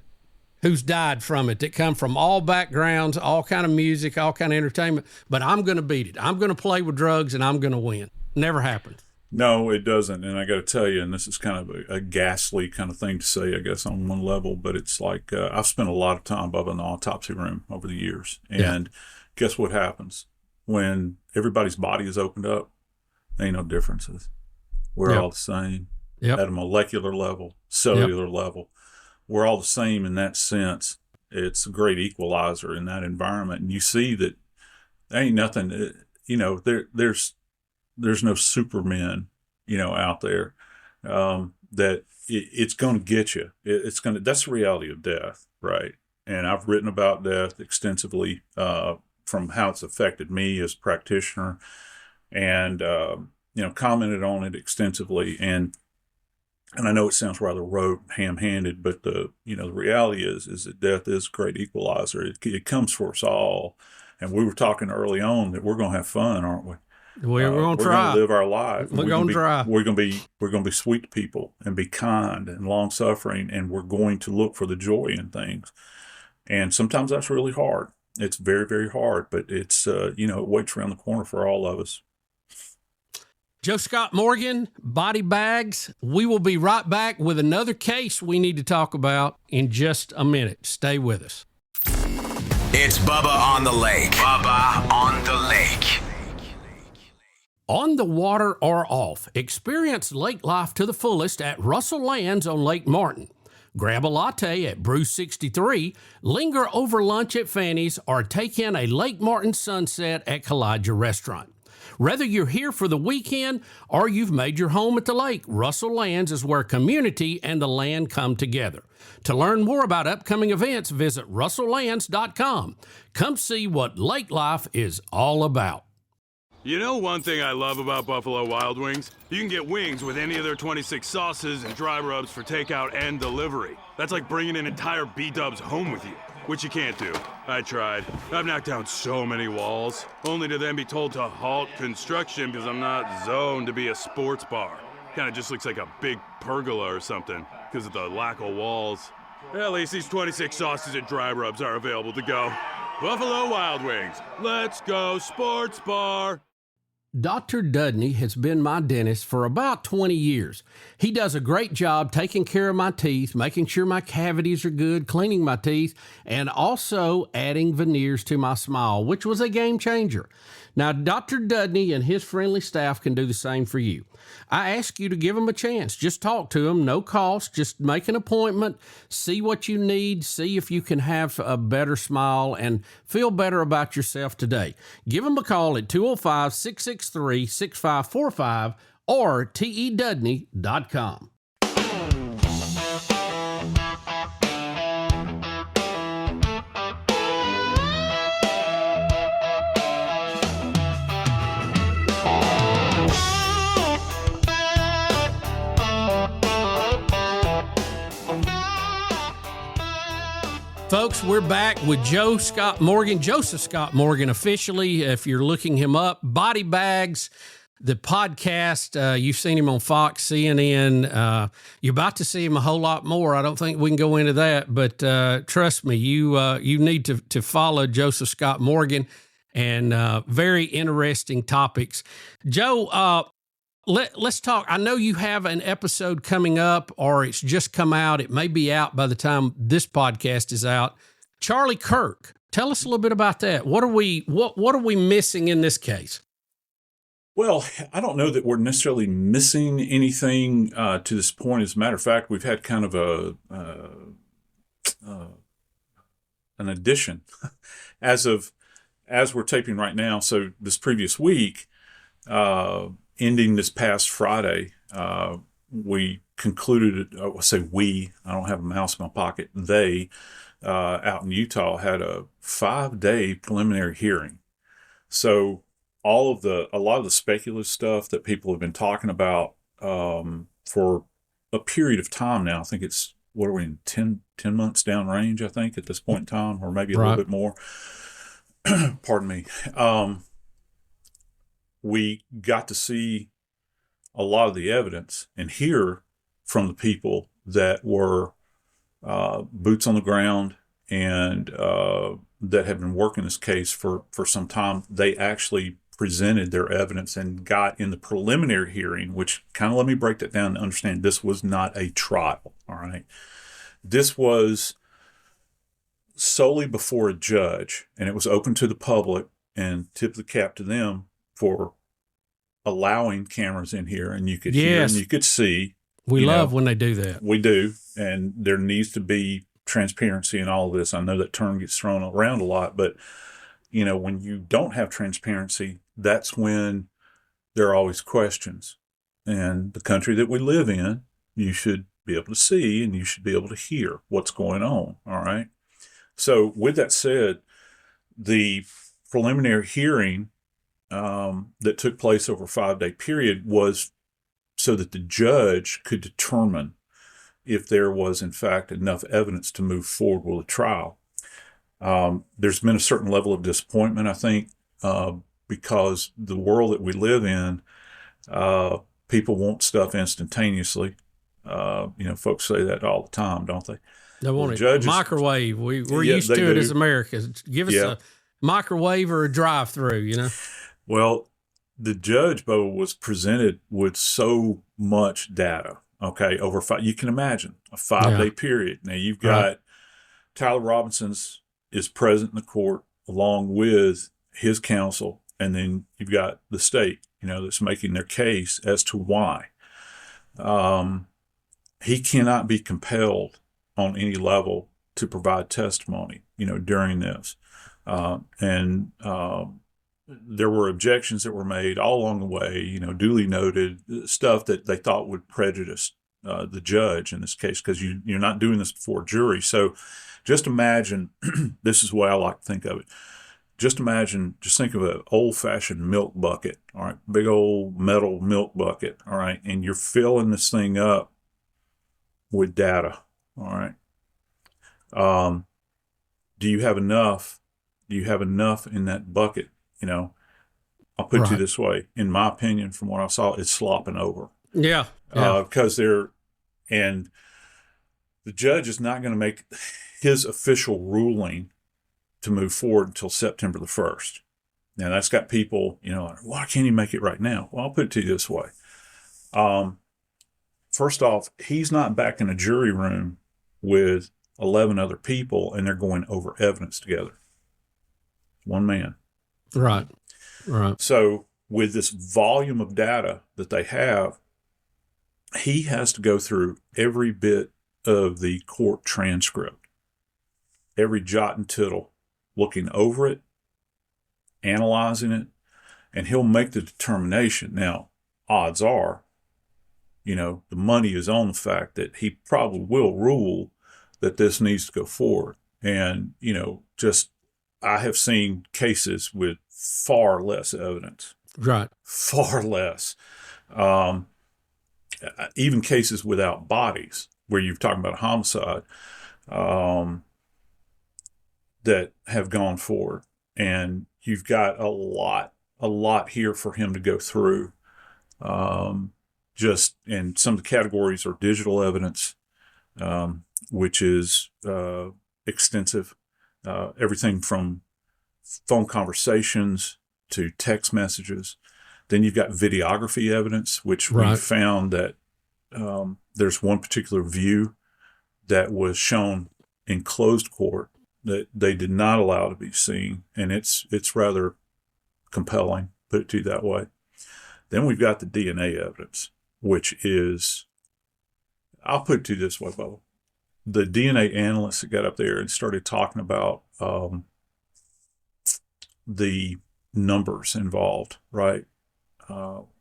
who's died from it that come from all backgrounds, all kind of music, all kind of entertainment. But I'm going to beat it. I'm going to play with drugs, and I'm going to win. never happened. No, it doesn't. And I got to tell you, and this is kind of a ghastly kind of thing to say, I guess, on one level, but it's like I've spent a lot of time, Bubba, in the autopsy room over the years. And guess what happens? When everybody's body is opened up, there ain't no differences. We're all the same at a molecular level, cellular level. We're all the same in that sense. It's a great equalizer in that environment. And you see that there ain't nothing, there's no supermen, out there, that it's going to get you. That's the reality of death. Right. And I've written about death extensively, from how it's affected me as a practitioner, and, commented on it extensively. And I know it sounds rather rote, ham-handed, but the reality is that death is a great equalizer. It comes for us all. And we were talking early on that we're going to have fun, aren't we? We're going to try. We're going to live our life. We're going to try. We're going to be sweet to people and be kind and long-suffering, and we're going to look for the joy in things. And sometimes that's really hard. It's very, very hard, but it's, it waits around the corner for all of us. Joe Scott Morgan, Body Bags. We will be right back with another case we need to talk about in just a minute. Stay with us. It's Bubba on the Lake. Bubba on the Lake. On the water or off, experience lake life to the fullest at Russell Lands on Lake Martin. Grab a latte at Brew 63, linger over lunch at Fanny's, or take in a Lake Martin sunset at Kalijah Restaurant. Whether you're here for the weekend or you've made your home at the lake, Russell Lands is where community and the land come together. To learn more about upcoming events, visit russelllands.com. Come see what lake life is all about. You know one thing I love about Buffalo Wild Wings? You can get wings with any of their 26 sauces and dry rubs for takeout and delivery. That's like bringing an entire B-dubs home with you, which you can't do. I tried. I've knocked down so many walls, only to then be told to halt construction because I'm not zoned to be a sports bar. Kind of just looks like a big pergola or something because of the lack of walls. At least these 26 sauces and dry rubs are available to go. Buffalo Wild Wings. Let's go sports bar. Dr. Dudney has been my dentist for about 20 years. He does a great job taking care of my teeth, making sure my cavities are good, cleaning my teeth, and also adding veneers to my smile, which was a game changer. Now, Dr. Dudney and his friendly staff can do the same for you. I ask you to give them a chance. Just talk to them, no cost. Just make an appointment, see what you need, see if you can have a better smile and feel better about yourself today. Give them a call at 205-663-6545 or tedudney.com. Folks, we're back with Joe Scott Morgan, Joseph Scott Morgan officially, if you're looking him up. Body Bags, the podcast, you've seen him on Fox, CNN. You're about to see him a whole lot more. I don't think we can go into that, but trust me, you need to follow Joseph Scott Morgan, and very interesting topics. Joe, let's talk. I know you have an episode coming up, or it's just come out. It may be out by the time this podcast is out. Charlie Kirk, tell us a little bit about that. What are we missing in this case? Well, I don't know that we're necessarily missing anything to this point. As a matter of fact, we've had kind of an addition as we're taping right now. So this previous week, ending this past Friday, we concluded, I don't have a mouse in my pocket, they, out in Utah, had a 5-day preliminary hearing. So a lot of the speculative stuff that people have been talking about for a period of time now, I think it's, what are we in, 10 months down range, I think, at this point in time, or maybe a little bit more. Pardon me. We got to see a lot of the evidence and hear from the people that were boots on the ground and that have been working this case for some time. They actually presented their evidence and got in the preliminary hearing, which kind of let me break that down to understand this was not a trial. All right. This was solely before a judge, and it was open to the public, and tip the cap to them for allowing cameras in here, and you could hear and you could see. We love when they do that. We do. And there needs to be transparency in all of this. I know that term gets thrown around a lot, but when you don't have transparency, that's when there are always questions. And the country that we live in, you should be able to see and you should be able to hear what's going on. All right. So with that said, the preliminary hearing that took place over a 5-day period was so that the judge could determine if there was, in fact, enough evidence to move forward with a trial. There's been a certain level of disappointment, I think, because the world that we live in, people want stuff instantaneously. Folks say that all the time, don't they? They want it microwave. We're used to it as Americans. Give us a microwave or a drive-through, Well, the judge, Bo, was presented with so much data, okay, over you can imagine a 5-day period. Now, you've got Tyler Robinson's is present in the court along with his counsel, and then you've got the state, that's making their case as to why. He cannot be compelled on any level to provide testimony, during this. There were objections that were made all along the way, duly noted, stuff that they thought would prejudice the judge in this case, because you're not doing this before a jury. So just imagine, this is the way I like to think of it. Just think of an old-fashioned milk bucket, all right, big old metal milk bucket, all right, and you're filling this thing up with data, all right. Do you have enough? Do you have enough in that bucket? I'll put it to you this way. In my opinion, from what I saw, it's slopping over. Yeah. Because and the judge is not going to make his official ruling to move forward until September the 1st. Now, that's got people, why can't he make it right now? Well, I'll put it to you this way. First off, he's not back in a jury room with 11 other people and they're going over evidence together. One man. Right. So with this volume of data that they have, he has to go through every bit of the court transcript, every jot and tittle, looking over it, analyzing it, and he'll make the determination. Now, odds are, the money is on the fact that he probably will rule that this needs to go forward. And, I have seen cases with far less evidence. Right. Far less. Even cases without bodies, where you're talking about a homicide, that have gone forward. And you've got a lot here for him to go through. And some of the categories are digital evidence, which is extensive. Everything from phone conversations to text messages. Then you've got videography evidence, which we found that there's one particular view that was shown in closed court that they did not allow to be seen, and it's rather compelling, put it to you that way. Then we've got the DNA evidence, which is, I'll put it to you this way, Bubba. The DNA analysts that got up there and started talking about the numbers involved, right?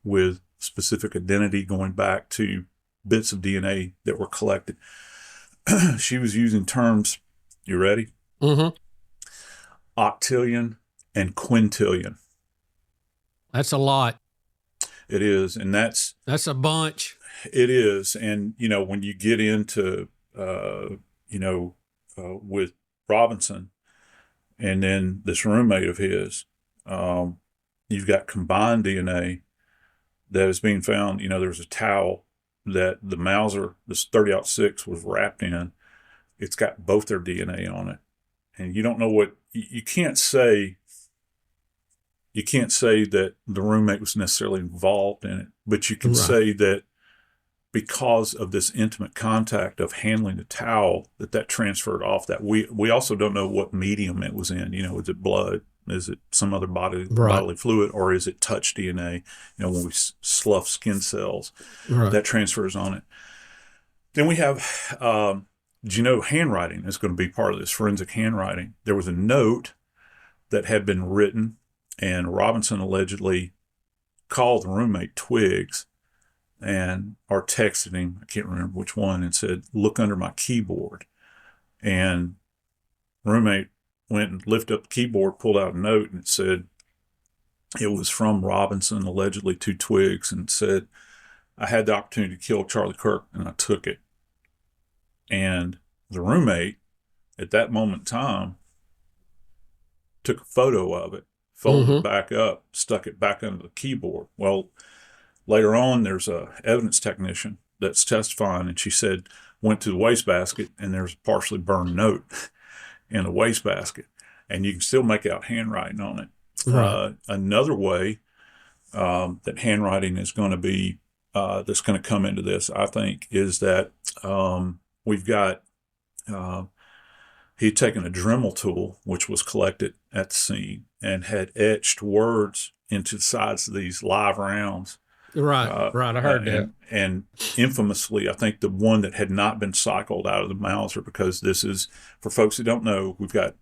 With specific identity going back to bits of DNA that were collected. She was using terms, you ready? Mm-hmm. Octillion and quintillion. That's a lot. It is. And that's a bunch. It is. And, when you get into, with Robinson and then this roommate of his, you've got combined DNA that is being found. There's a towel that the Mauser, this 30-06 was wrapped in. It's got both their DNA on it. And you don't know you can't say you can't say that the roommate was necessarily involved in it, but you can say that because of this intimate contact of handling the towel, that transferred off. That we also don't know what medium it was in. You know, is it blood? Is it some other bodily fluid, or is it touch DNA? You know, when we slough skin cells, that transfers on it. Then we have, handwriting is going to be part of this, forensic handwriting. There was a note that had been written, and Robinson allegedly called the roommate Twiggs or texted him, I can't remember which one, and said, "Look under my keyboard." And roommate went and lifted up the keyboard, pulled out a note, and it said, it was from Robinson allegedly to Twiggs, and said, "I had the opportunity to kill Charlie Kirk and I took it." And the roommate at that moment in time took a photo of it, folded it back up, stuck it back under the keyboard. Well, later on, there's a evidence technician that's testifying, and she said, went to the wastebasket, and there's a partially burned note in the wastebasket, and you can still make out handwriting on it. Another way that handwriting is going to be, that's going to come into this, I think, is that we've got, he'd taken a Dremel tool, which was collected at the scene, and had etched words into the sides of these live rounds. Right. I heard that. And infamously, I think the one that had not been cycled out of the Mauser, because this is, for folks who don't know, we've got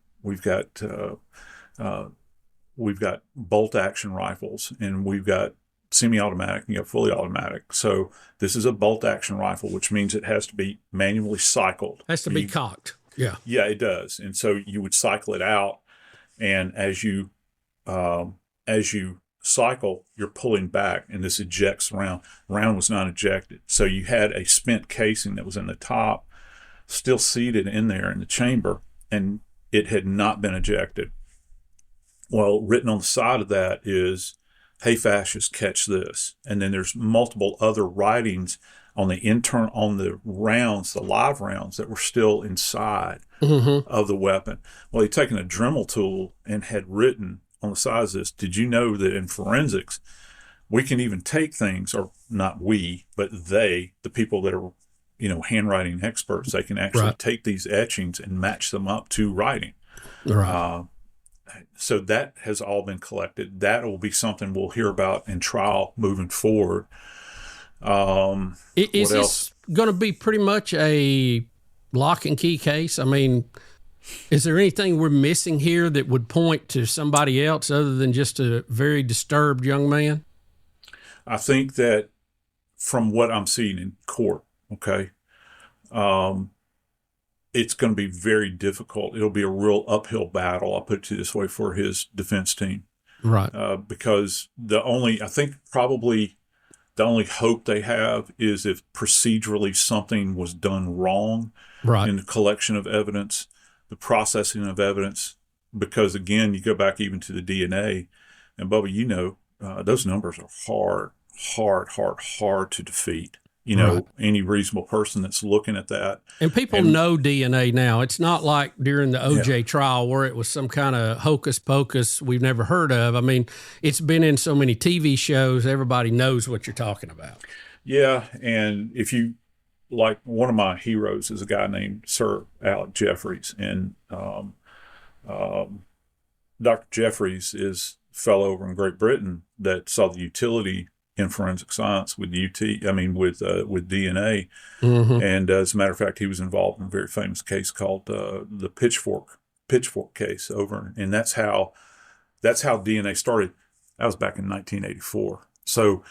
bolt action rifles, and we've got semi-automatic, and you have fully automatic. So this is a bolt action rifle, which means it has to be manually cycled. Has to be cocked. Yeah. Yeah, it does. And so you would cycle it out, and as you cycle, you're pulling back, and this ejects round. Round was not ejected. So you had a spent casing that was in the top, still seated in there in the chamber, and it had not been ejected. Well, written on the side of that is, "Hey, fascists, catch this." And then there's multiple other writings on the rounds, the live rounds that were still inside of the weapon. Well, he'd taken a Dremel tool and had written on the sides of this, "Did you know that in forensics, we can even take things," or not we, but they, the people that are, handwriting experts, they can actually take these etchings and match them up to writing. So that has all been collected. That will be something we'll hear about in trial moving forward. Is this going to be pretty much a lock and key case? I mean, is there anything we're missing here that would point to somebody else other than just a very disturbed young man? I think that from what I'm seeing in court, it's going to be very difficult. It'll be a real uphill battle, I'll put it to you this way, for his defense team. Right. Because I think probably the only hope they have is if procedurally something was done wrong in the collection of evidence, the processing of evidence, because again, you go back even to the DNA, and Bubba, those numbers are hard to defeat. Any reasonable person that's looking at that. And people know DNA now. It's not like during the OJ trial where it was some kind of hocus pocus we've never heard of. I mean, it's been in so many TV shows, everybody knows what you're talking about. Yeah, and if you, like, one of my heroes is a guy named Sir Alec Jeffreys, and Dr. Jeffreys is a fellow over in Great Britain that saw the utility in forensic science with DNA. And as a matter of fact, he was involved in a very famous case called the Pitchfork case over, and that's how DNA started. That was back in 1984. So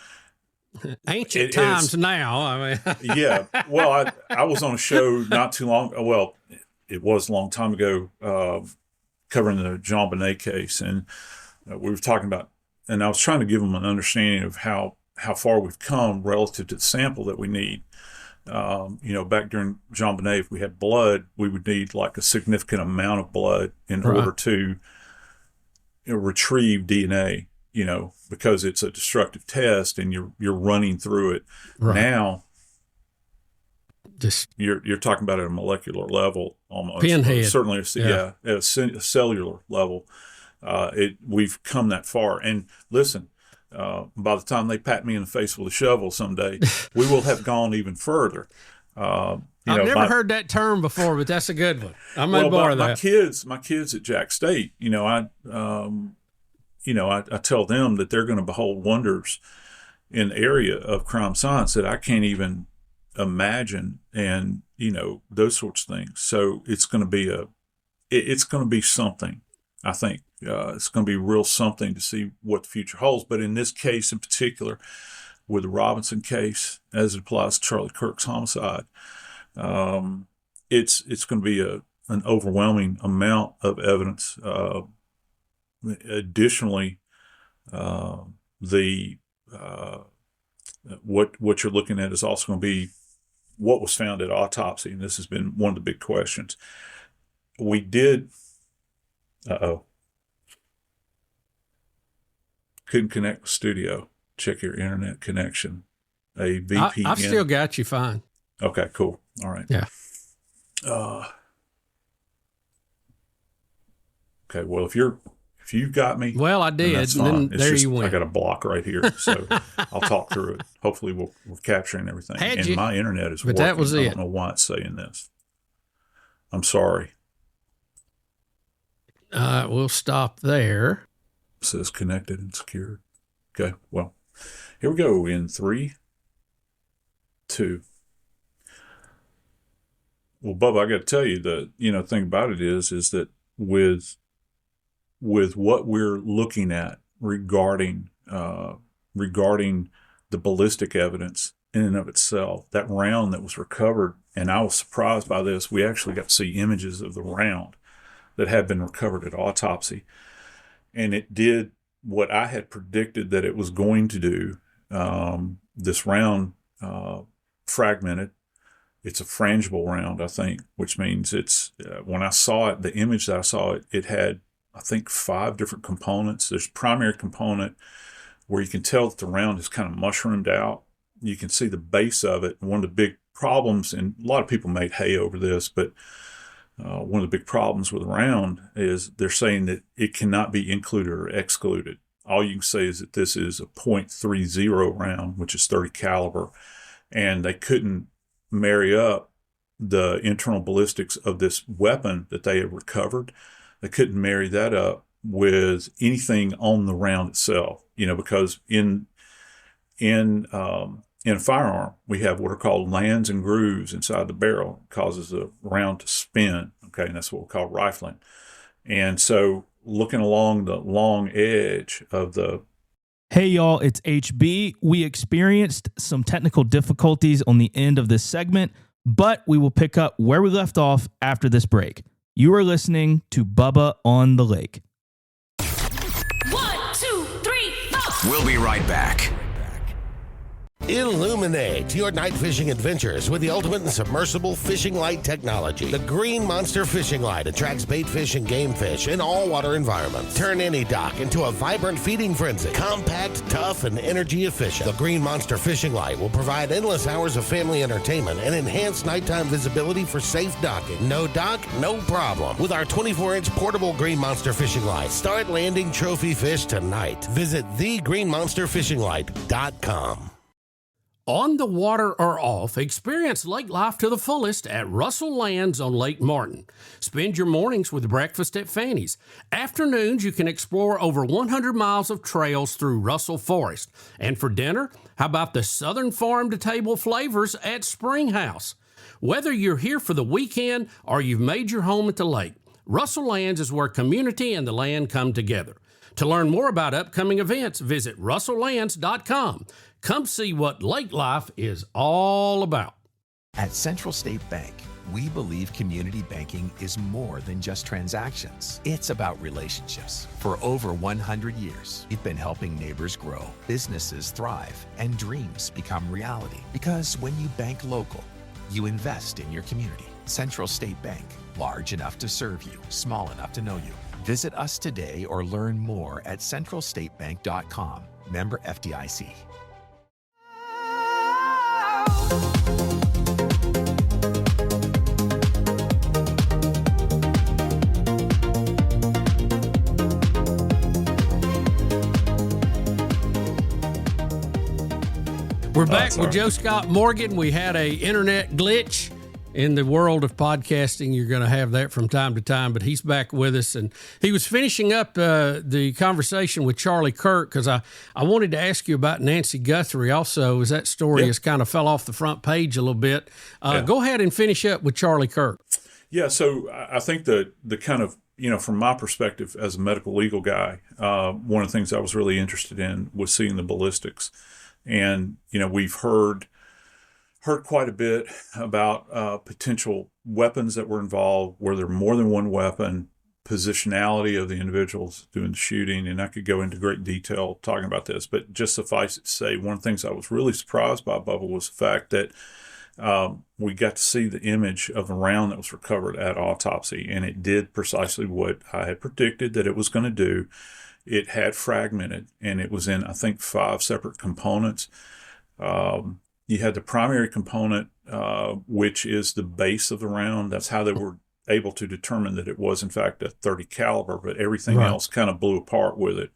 ancient times now. I mean, yeah. Well, I was on a show not too long. Well, it was a long time ago, covering the JonBenet case, and we were talking about, and I was trying to give them an understanding of how far we've come relative to the sample that we need. Back during JonBenet, if we had blood, we would need like a significant amount of blood in order to retrieve DNA, because it's a destructive test and you're running through it. Now, you're talking about at a molecular level almost. Pinhead. Certainly, at a cellular level. We've come that far. And listen, by the time they pat me in the face with a shovel someday, we will have gone even further. I've never heard that term before, but that's a good one. I might borrow that. My kids at Jack State, I tell them that they're going to behold wonders in the area of crime science that I can't even imagine, and those sorts of things. So it's going to be something. I think it's going to be real something to see what the future holds. But in this case in particular, with the Robinson case, as it applies to Charlie Kirk's homicide, it's going to be an overwhelming amount of evidence. Additionally, what you're looking at is also going to be what was found at autopsy, and this has been one of the big questions. We did. Couldn't connect with studio. Check your internet connection. A VPN. I've still got you fine. Okay, cool. All right. Yeah. Okay. Well, if you've got me, well, I did. That's and fine. then there you went. I got a block right here, so I'll talk through it. Hopefully, we're capturing everything. My internet is working. That was it. I don't know why it's saying this. I'm sorry. We'll stop there. It says connected and secured. Okay. Well, here we go in 3, 2. Well, Bubba, I got to tell you the thing about it is that with what we're looking at regarding the ballistic evidence in and of itself, that round that was recovered, and I was surprised by this. We actually got to see images of the round that had been recovered at autopsy, and it did what I had predicted that it was going to do. This round fragmented. It's a frangible round, I think, which means it's when I saw it, the image that I saw, it had, I think, 5 different components. There's a primary component where you can tell that the round is kind of mushroomed out. You can see the base of it. One of the big problems, and a lot of people made hay over this, but one of the big problems with the round is they're saying that it cannot be included or excluded. All you can say is that this is a .30 round, which is 30 caliber, and they couldn't marry up the internal ballistics of this weapon that they had recovered. They couldn't marry that up with anything on the round itself, because in a firearm, we have what are called lands and grooves inside the barrel. It causes the round to spin, okay, and that's what we call rifling. And so looking along the long edge of the... Hey y'all, it's HB. We experienced some technical difficulties on the end of this segment, but we will pick up where we left off after this break. You are listening to Bubba on the Lake. 1, 2, 3, 4. We'll be right back. Illuminate your night fishing adventures with the ultimate in submersible fishing light technology. The Green Monster Fishing Light attracts bait fish and game fish in all water environments. Turn any dock into a vibrant feeding frenzy. Compact, tough, and energy efficient. The Green Monster Fishing Light will provide endless hours of family entertainment and enhanced nighttime visibility for safe docking. No dock, no problem. With our 24-inch portable Green Monster Fishing Light, start landing trophy fish tonight. Visit thegreenmonsterfishinglight.com. On the water or off, experience lake life to the fullest at Russell Lands on Lake Martin. Spend your mornings with breakfast at Fanny's. Afternoons, you can explore over 100 miles of trails through Russell Forest. And for dinner, how about the Southern farm-to-table flavors at Springhouse? Whether you're here for the weekend or you've made your home at the lake, Russell Lands is where community and the land come together. To learn more about upcoming events, visit russelllands.com. Come see what lake life is all about. At Central State Bank, we believe community banking is more than just transactions. It's about relationships. For over 100 years, we've been helping neighbors grow, businesses thrive, and dreams become reality. Because when you bank local, you invest in your community. Central State Bank, large enough to serve you, small enough to know you. Visit us today or learn more at centralstatebank.com. Member FDIC. We're back with Joe Scott Morgan. We had a internet glitch. In the world of podcasting, you're going to have that from time to time, but he's back with us. And he was finishing up the conversation with Charlie Kirk, because I wanted to ask you about Nancy Guthrie also, as that story has kind of fell off the front page a little bit. Go ahead and finish up with Charlie Kirk. Yeah, so I think the kind of, from my perspective as a medical legal guy, one of the things I was really interested in was seeing the ballistics. And, we've heard quite a bit about potential weapons that were involved, were there more than one weapon, positionality of the individuals doing the shooting, and I could go into great detail talking about this, but just suffice it to say, one of the things I was really surprised by, Bubba, was the fact that we got to see the image of a round that was recovered at autopsy, and it did precisely what I had predicted that it was going to do. It had fragmented, and it was in, I think, 5 separate components. You had the primary component, which is the base of the round. That's how they were able to determine that it was, in fact, a .30 caliber, but everything else kind of blew apart with it.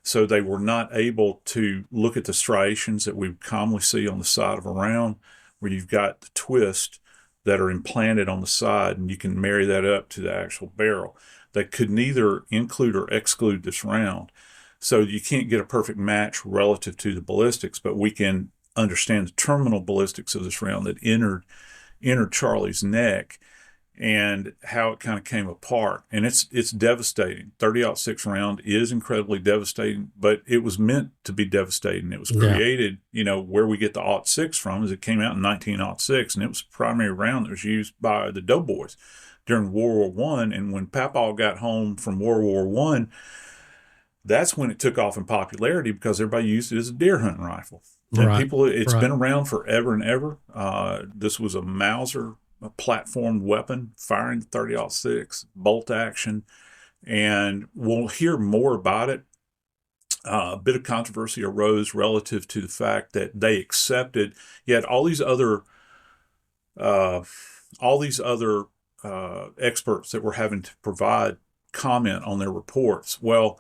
So they were not able to look at the striations that we commonly see on the side of a round, where you've got the twists that are implanted on the side, and you can marry that up to the actual barrel. They could neither include or exclude this round. So you can't get a perfect match relative to the ballistics, but we can understand the terminal ballistics of this round that entered Charlie's neck and how it kind of came apart. And it's devastating. 30-06 round is incredibly devastating, but it was meant to be devastating. It was created, where we get the .06 from is it came out in 1906, and it was the primary round that was used by the doughboys during World War I. And when Papaw got home from World War I, that's when it took off in popularity, because everybody used it as a deer hunting rifle. And it's been around forever and ever. This was a Mauser platformed weapon, firing 30-06, bolt action, and we'll hear more about it. A bit of controversy arose relative to the fact that they accepted. You had all these other experts that were having to provide comment on their reports. Well,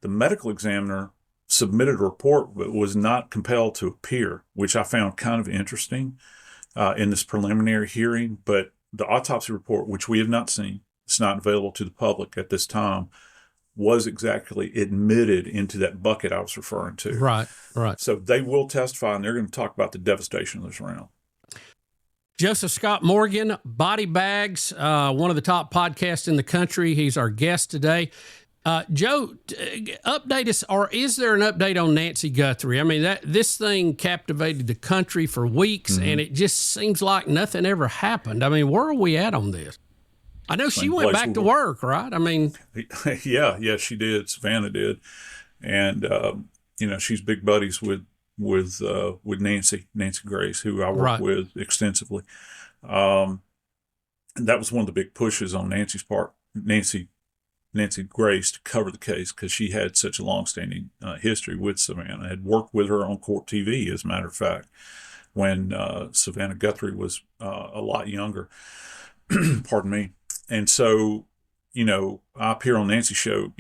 the medical examiner submitted a report but was not compelled to appear, which I found kind of interesting in this preliminary hearing. But the autopsy report, which we have not seen, it's not available to the public at this time, was exactly admitted into that bucket I was referring to. Right. So they will testify, and they're going to talk about the devastation of this round. Joseph Scott Morgan, Body Bags, one of the top podcasts in the country. He's our guest today. Joe, update us, or is there an update on Nancy Guthrie? I mean, this thing captivated the country for weeks, and it just seems like nothing ever happened. I mean, where are we at on this? I know she went back to work, right? I mean, yeah, she did. Savannah did, and she's big buddies with Nancy Grace, who I work with extensively. And that was one of the big pushes on Nancy's part, Nancy Grace, to cover the case, because she had such a longstanding history with Savannah. I had worked with her on Court TV, as a matter of fact, when Savannah Guthrie was a lot younger. Pardon me. And so, I appear on Nancy's show,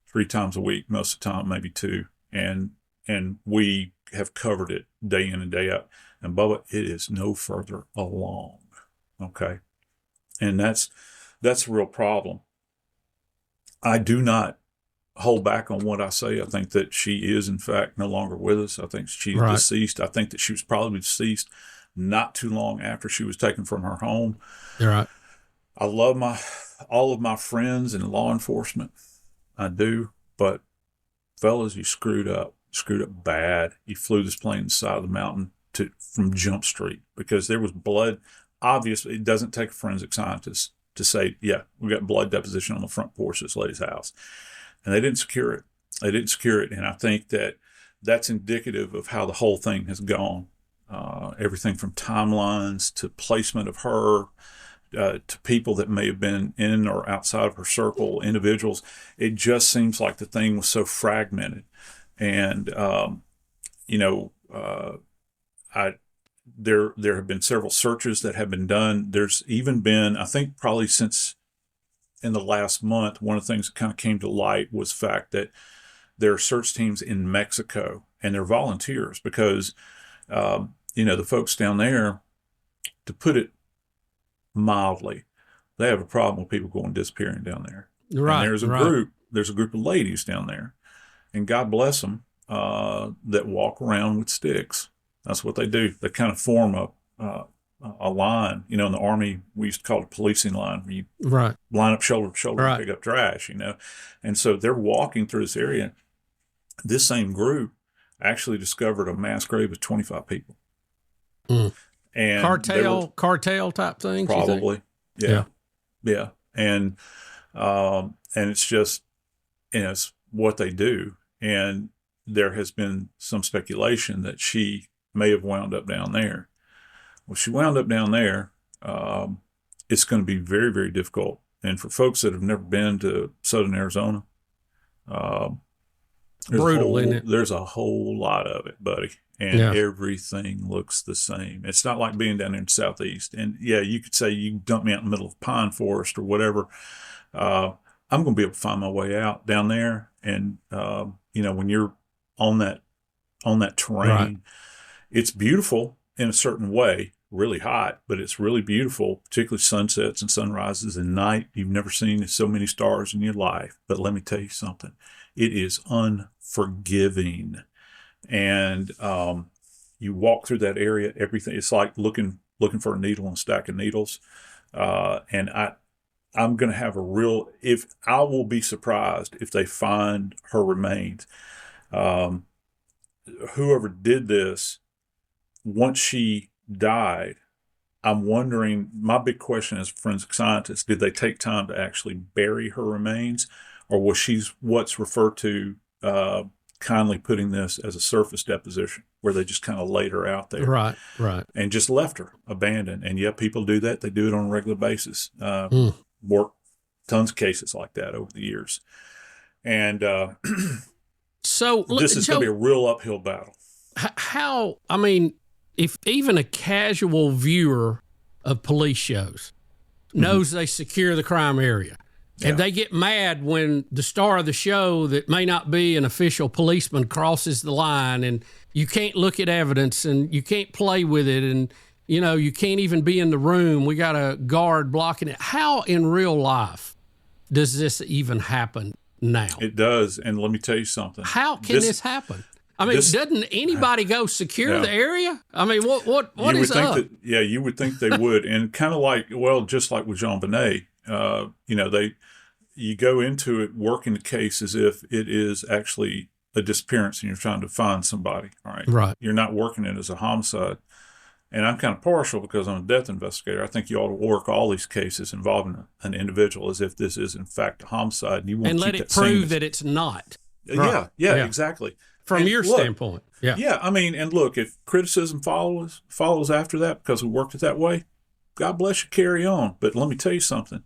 3 times a week, most of the time, maybe 2. And we have covered it day in and day out. And Bubba, it is no further along. Okay. And that's a real problem. I do not hold back on what I say. I think that she is, in fact, no longer with us. I think she's deceased. I think that she was probably deceased not too long after she was taken from her home. You're right. I love all of my friends in law enforcement. I do. But, fellas, you screwed up bad. You flew this plane to the side of the mountain from Jump Street, because there was blood. Obviously, it doesn't take a forensic scientist to say, yeah, we got blood deposition on the front porch of this lady's house. And they didn't secure it. And I think that that's indicative of how the whole thing has gone. Everything from timelines to placement of her, to people that may have been in or outside of her circle, individuals. It just seems like the thing was so fragmented. And, there have been several searches that have been done. There's even been, I think probably since in the last month, one of the things that kind of came to light was the fact that there are search teams in Mexico, and they're volunteers, because the folks down there, to put it mildly, they have a problem with people going disappearing down there. Right. And there's a group of ladies down there, and God bless them, that walk around with sticks. That's what they do. They kind of form a line. In the Army, we used to call it a policing line, where you line up shoulder to shoulder and pick up trash, And so they're walking through this area. This same group actually discovered a mass grave of 25 people. And cartel type things? Probably. Yeah. And it's just, it's what they do. And there has been some speculation that she may have wound up down there. Well, she wound up down there. It's going to be very, very difficult. And for folks that have never been to Southern Arizona, brutal, isn't it? There's a whole lot of it, buddy. And everything looks the same. It's not like being down in the Southeast. And you could say you dump me out in the middle of pine forest or whatever. I'm going to be able to find my way out down there. And, when you're on that terrain, it's beautiful in a certain way, really hot, but it's really beautiful, particularly sunsets and sunrises and night. You've never seen so many stars in your life. But let me tell you something. It is unforgiving. And you walk through that area, everything, it's like looking for a needle in a stack of needles. And I'm going to have I will be surprised if they find her remains. Whoever did this, once she died, I'm wondering, my big question as a forensic scientist, did they take time to actually bury her remains, or was she what's referred to, kindly putting this as a surface deposition, where they just kind of laid her out there. Right. And just left her abandoned. And people do that. They do it on a regular basis. Work tons of cases like that over the years. And so this is going to be a real uphill battle. If even a casual viewer of police shows knows they secure the crime area, and they get mad when the star of the show that may not be an official policeman crosses the line, and you can't look at evidence and you can't play with it, and you can't even be in the room. We got a guard blocking it. How in real life does this even happen now? It does, and let me tell you something. How can this happen? Doesn't anybody go secure the area? What is up? You would think they would, and kind of like, just like with JonBenét, you go into it working the case as if it is actually a disappearance and you're trying to find somebody. All right. Right. You're not working it as a homicide. And I'm kind of partial because I'm a death investigator. I think you ought to work all these cases involving an individual as if this is in fact a homicide. And let it prove that it's not. Right. Yeah, exactly. From your standpoint. Yeah. Yeah. And look, if criticism follows after that because we worked it that way, God bless you, carry on. But let me tell you something.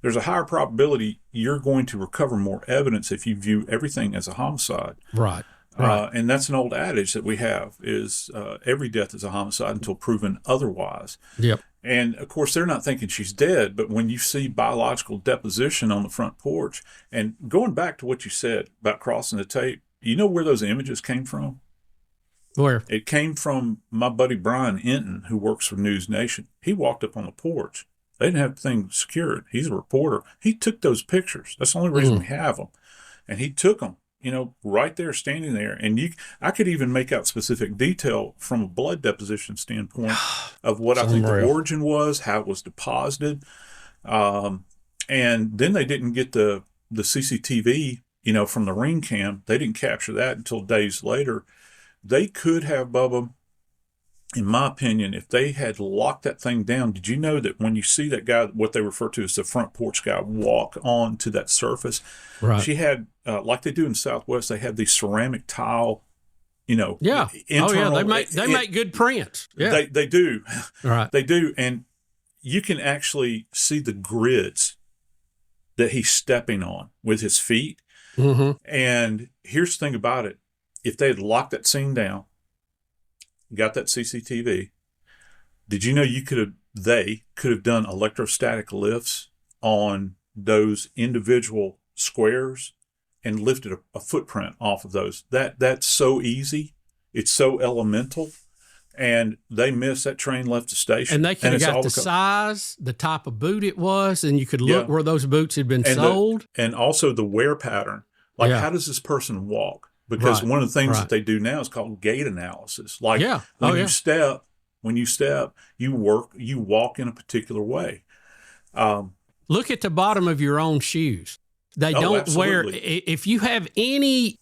There's a higher probability you're going to recover more evidence if you view everything as a homicide. Right. And that's an old adage that we have is every death is a homicide until proven otherwise. Yep. And, of course, they're not thinking she's dead, but when you see biological deposition on the front porch, and going back to what you said about crossing the tape, you know where those images came from? Where? It came from my buddy Brian Enton, who works for News Nation. He walked up on the porch. They didn't have the thing secured. He's a reporter. He took those pictures. That's the only reason we have them. And he took them, right there, standing there. And I could even make out specific detail from a blood deposition standpoint of what I think the origin was, how it was deposited. And then they didn't get the CCTV, from the ring cam. They didn't capture that until days later. They could have, Bubba, in my opinion, if they had locked that thing down, did you know that when you see that guy, what they refer to as the front porch guy, walk on to that surface, she had, like they do in the Southwest, they have these ceramic tile, Yeah. Internal, they make good prints. Yeah. They do. Right. They do. And you can actually see the grids that he's stepping on with his feet. Mm-hmm. And here's the thing about it. If they had locked that scene down, got that CCTV, did you know they could have done electrostatic lifts on those individual squares and lifted a footprint off of those? That's so easy. It's so elemental And they missed that train left the station. And they could have got the size, the type of boot it was, and you could look where those boots had been sold. And also the wear pattern. Like, how does this person walk? Because one of the things that they do now is called gait analysis. Like when you step, you walk in a particular way. Look at the bottom of your own shoes. They don't wear. If you have any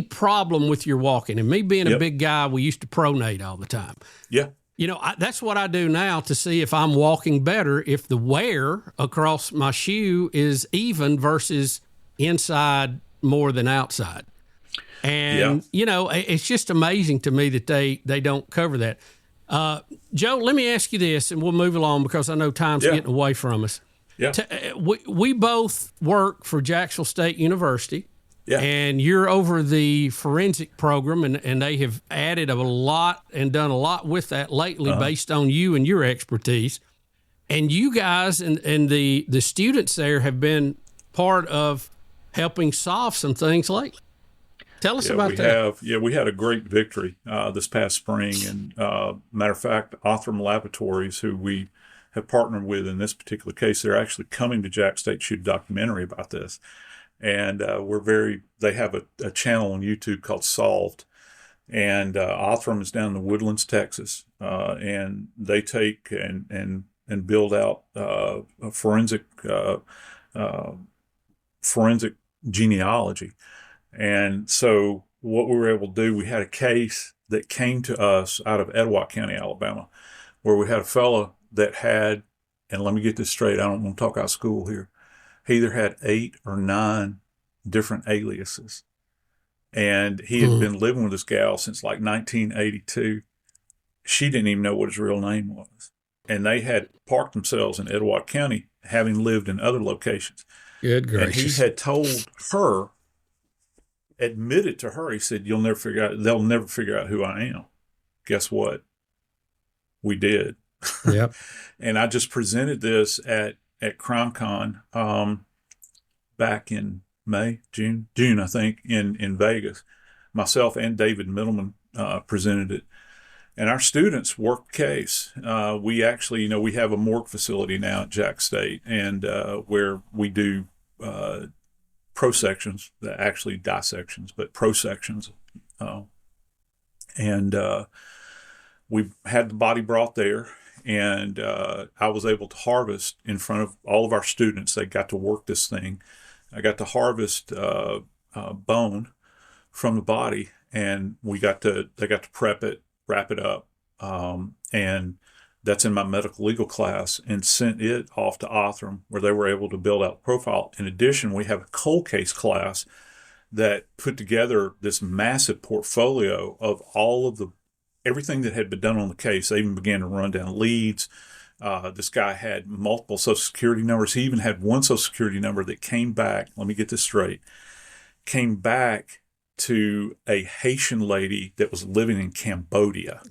problem with your walking, and me being a big guy, we used to pronate all the time. Yeah. You know, that's what I do now to see if I'm walking better, if the wear across my shoe is even versus inside more than outside. And, you know, it's just amazing to me that they don't cover that. Joe, let me ask you this, and we'll move along because I know time's getting away from us. Yeah. We both work for Jacksonville State University. Yeah. And you're over the forensic program, and they have added a lot and done a lot with that lately based on you and your expertise. And you guys and the students there have been part of helping solve some things lately. Tell us about that. We had a great victory this past spring. And matter of fact, Othram Laboratories, who we have partnered with in this particular case, they're actually coming to Jack State to shoot a documentary about this. And they have a channel on YouTube called Solved. And Othram is down in the Woodlands, Texas. And they take and build out a forensic genealogy. And so what we were able to do, we had a case that came to us out of Etowah County, Alabama, where we had a fellow that had, and let me get this straight, I don't want to talk out of school here. He either had 8 or 9 different aliases. And he had been living with this gal since like 1982. She didn't even know what his real name was. And they had parked themselves in Etowah County, having lived in other locations. Good gracious. And he had told her, admitted to her, he said, they'll never figure out who I am. Guess what? We did. Yep. And I just presented this at CrimeCon back in June, I think, in Vegas. Myself and David Middleman presented it. And our students worked the case. We actually, we have a morgue facility now at Jack State, and where we do prosections, actually dissections, but prosections. And we had the body brought there, and I was able to harvest in front of all of our students. They got to work this thing. I got to harvest bone from the body, and they got to prep it, wrap it up, and that's in my medical legal class, and sent it off to Othram, where they were able to build out the profile. In addition, we have a cold case class that put together this massive portfolio of all of everything that had been done on the case. They even began to run down leads. This guy had multiple Social Security numbers. He even had one Social Security number that came back, let me get this straight, came back to a Haitian lady that was living in Cambodia.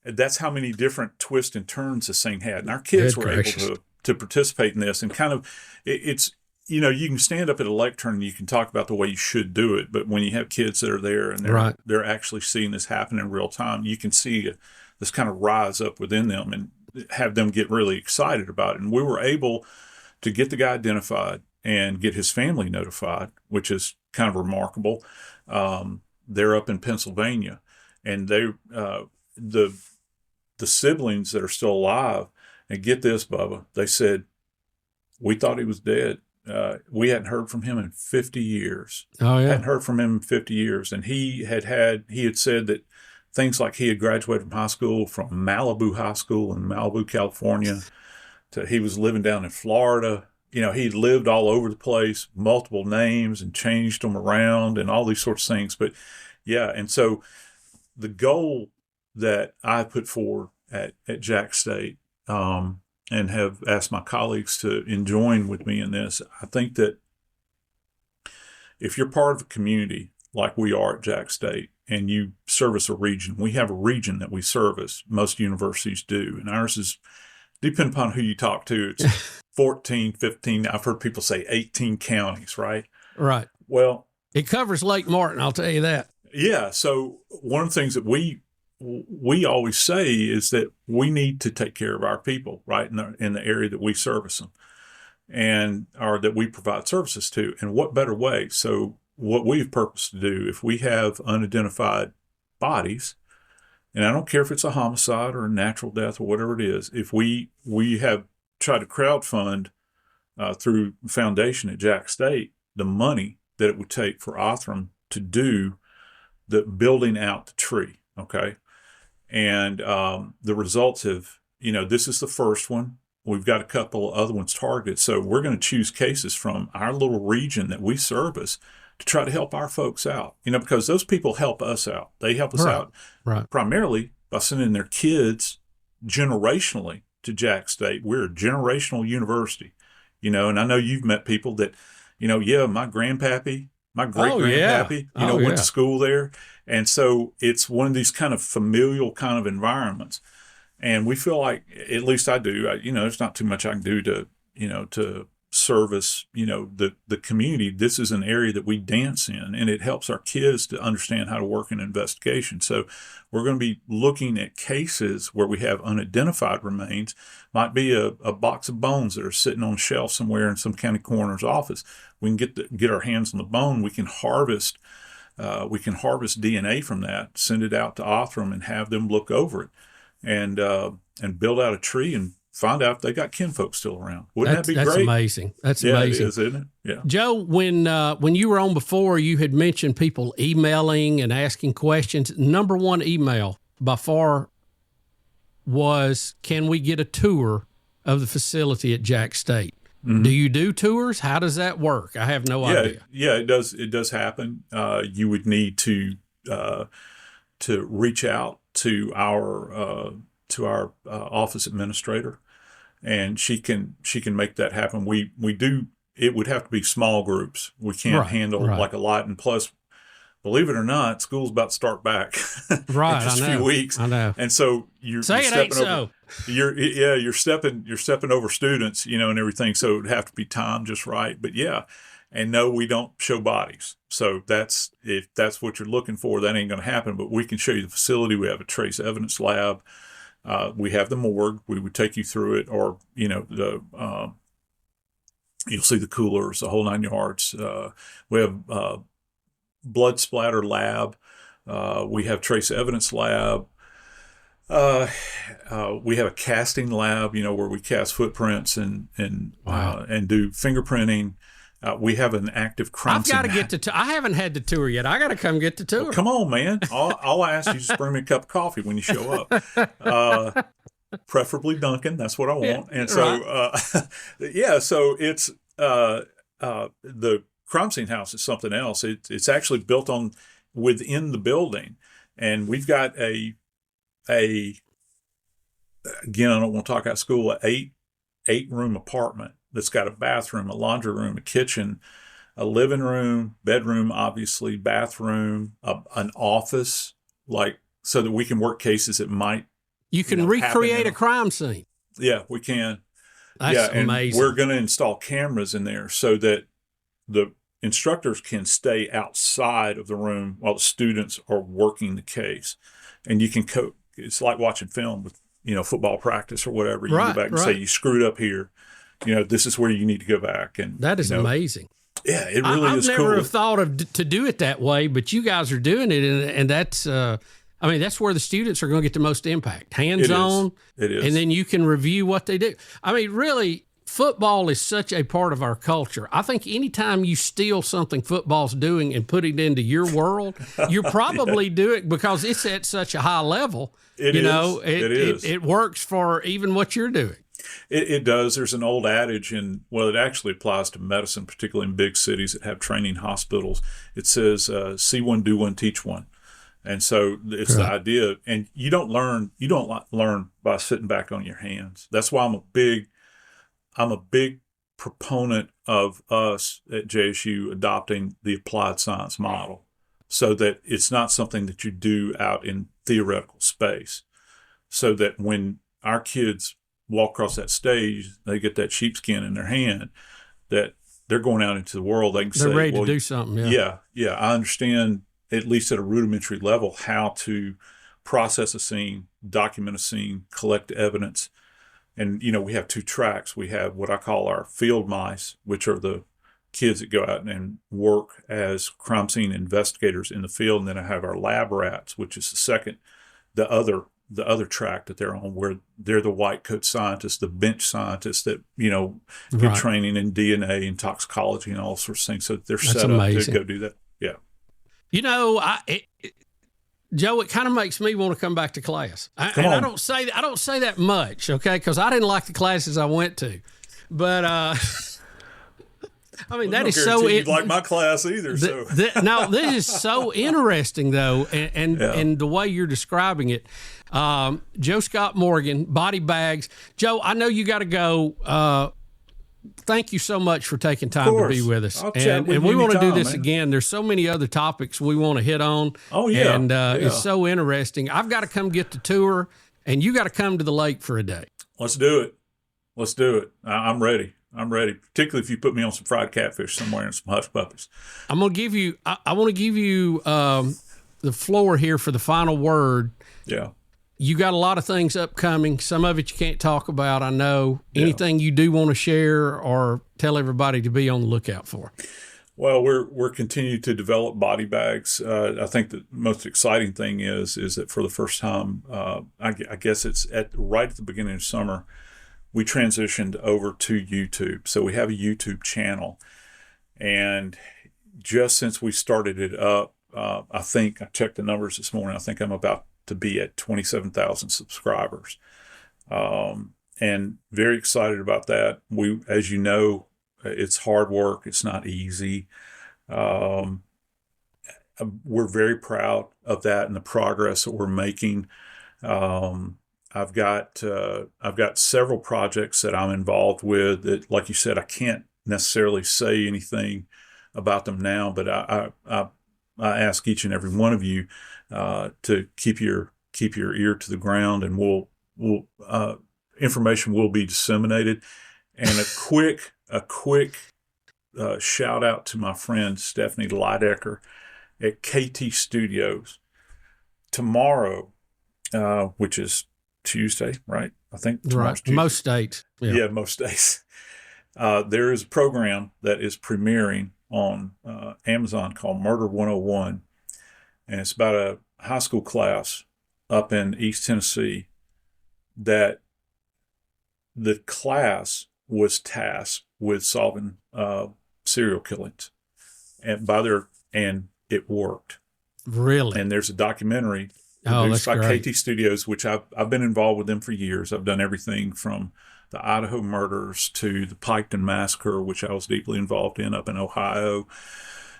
That's how many different twists and turns this thing had. And our kids were able to participate in this, and kind of, it's, you can stand up at a lectern and you can talk about the way you should do it, but when you have kids that are there and they're actually seeing this happen in real time, you can see this kind of rise up within them and have them get really excited about it. And we were able to get the guy identified and get his family notified, which is kind of remarkable. They're up in Pennsylvania, and the siblings that are still alive, and get this, Bubba, they said, we thought he was dead. We hadn't heard from him in 50 years. Oh, yeah. Hadn't heard from him in 50 years. And he had said that things like he had graduated from high school, from Malibu High School in Malibu, California, to he was living down in Florida. He lived all over the place, multiple names, and changed them around and all these sorts of things. But yeah, and so the goal that I put forward at Jack State, and have asked my colleagues to join with me in this, I think that if you're part of a community like we are at Jack State, and you service a region, we have a region that we service. Most universities do, and ours is, depending upon who you talk to, it's 14, 15, I've heard people say 18 counties, right? Right. Well, it covers Lake Martin, I'll tell you that. Yeah. So one of the things that we we always say is that we need to take care of our people, right, in the area that we service them, or that we provide services to. And what better way? So what we've purposed to do, if we have unidentified bodies, and I don't care if it's a homicide or a natural death or whatever it is, if we have tried to crowdfund through the foundation at Jack State the money that it would take for Othram to do the building out the tree, okay? And the results have, this is the first one. We've got a couple of other ones targeted. So we're going to choose cases from our little region that we service to try to help our folks out, because those people help us out. They help us out primarily by sending their kids generationally to Jack State. We're a generational university, and I know you've met people that, my grandpappy, my great-grandpappy, went to school there. And so it's one of these kind of familial kind of environments. And we feel like, at least I do, there's not too much I can do to service, the community. This is an area that we dance in, and it helps our kids to understand how to work an investigation. So we're going to be looking at cases where we have unidentified remains. Might be a box of bones that are sitting on a shelf somewhere in some county coroner's office. We can get our hands on the bone. We can harvest DNA from that, send it out to Othram, and have them look over it, and build out a tree and find out if they got kinfolk still around. Wouldn't that be great? That's amazing. That's amazing. It is, isn't it? Yeah. Joe, when you were on before, you had mentioned people emailing and asking questions. Number one email by far was, can we get a tour of the facility at Jack State? Mm-hmm. Do you do tours? How does that work? I have no idea. Yeah, it does. It does happen. You would need to reach out to our office administrator, and she can make that happen. We do. It would have to be small groups. We can't handle like a lot. And plus, believe it or not, school's about to start back in just a few weeks. I know. And so you're stepping over. You're stepping over students, and everything. So it would have to be timed just right. But yeah. And no, we don't show bodies. So if that's what you're looking for, that ain't going to happen. But we can show you the facility. We have a trace evidence lab. We have the morgue. We would take you through it, or you'll see the coolers, the whole 9 yards. We have blood splatter lab. We have trace evidence lab. We have a casting lab, where we cast footprints and do fingerprinting. We have an active crime scene. I've got to get I haven't had the tour yet. I got to come get the tour. Well, come on, man. I'll ask you to bring me a cup of coffee when you show up. Preferably Dunkin'. That's what I want. Yeah, and so, so it's the crime scene house is something else. It's actually built within the building, and we've got again, I don't want to talk out of school, an 8-room apartment that's got a bathroom, a laundry room, a kitchen, a living room, bedroom, obviously, bathroom, an office, so that we can work cases that might. You can recreate a crime scene. Yeah, we can. That's amazing. We're going to install cameras in there so that the instructors can stay outside of the room while the students are working the case. And you can it's like watching film with, football practice or whatever. You go back and say, you screwed up here. This is where you need to go back. And that is amazing. Yeah, it really is cool. I never have thought to do it that way, but you guys are doing it, and that's that's where the students are going to get the most impact. Hands-on. It is. And then you can review what they do. Really, football is such a part of our culture. I think anytime you steal something football's doing and put it into your world, you're probably doing because it's at such a high level. It is. It works for even what you're doing. It does. There's an old adage, and it actually applies to medicine, particularly in big cities that have training hospitals. It says, see one, do one, teach one. And so it's the idea, and you don't learn by sitting back on your hands. That's why I'm a big proponent of us at JSU adopting the applied science model, so that it's not something that you do out in theoretical space, so that when our kids walk across that stage, they get that sheepskin in their hand, that they're going out into the world. They're ready to do something. Yeah. I understand, at least at a rudimentary level, how to process a scene, document a scene, collect evidence. And, we have 2 tracks. We have what I call our field mice, which are the kids that go out and work as crime scene investigators in the field. And then I have our lab rats, which is the other track that they're on, where they're the white coat scientists, the bench scientists that, get training in DNA and toxicology and all sorts of things. So they're set up to go do that. Yeah. Joe, it kind of makes me want to come back to class. I don't say that much, okay? Because I didn't like the classes I went to, but that is so. You'd like my class either. So no, this is so interesting though, and the way you're describing it. Joe Scott Morgan, Body Bags. Joe, I know you got to go. Thank you so much for taking time to be with us. And we want to do this again. There's so many other topics we want to hit on. Oh, yeah. And it's so interesting. I've got to come get the tour, and you got to come to the lake for a day. Let's do it. I'm ready. Particularly if you put me on some fried catfish somewhere and some hush puppies. I'm going to give you, I want to give you the floor here for the final word. Yeah. You got a lot of things upcoming. Some of it you can't talk about, I know. Yeah. Anything you do want to share or tell everybody to be on the lookout for? Well, we're continuing to develop body bags. I think the most exciting thing is that for the first time, I guess it's right at the beginning of summer, we transitioned over to YouTube. So we have a YouTube channel. And just since we started it up, I think I checked the numbers this morning. I think I'm about to be at 27,000 subscribers. And very excited about that. We, as you know, it's hard work. It's not easy. We're very proud of that and the progress that we're making. I've got several projects that I'm involved with that, like you said, I can't necessarily say anything about them now, but I ask each and every one of you to keep your ear to the ground, and we'll information will be disseminated. And a quick shout out to my friend Stephanie Leidecker at KT Studios. Tomorrow, which is Tuesday, right? I think tomorrow's Tuesday. Most states. Yeah, most days. There is a program that is premiering on Amazon called Murder 101, and it's about a high school class up in East Tennessee that the class was tasked with solving serial killings, and it worked. Really? And there's a documentary produced by great. KT Studios, which I've been involved with them for years. I've done everything from the Idaho murders to the Piketon Massacre, which I was deeply involved in up in Ohio,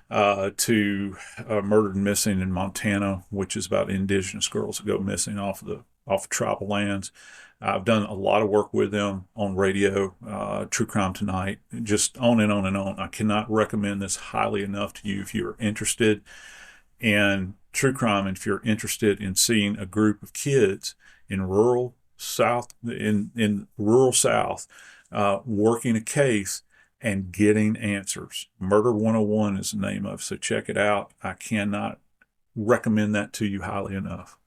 to Murdered and Missing in Montana, which is about indigenous girls that go missing off of tribal lands. I've done a lot of work with them on radio, True Crime Tonight, just on and on and on. I cannot recommend this highly enough to you if you're interested in true crime, and if you're interested in seeing a group of kids in rural South, working a case and getting answers. Murder 101 is the name of it, so check it out. I cannot recommend that to you highly enough.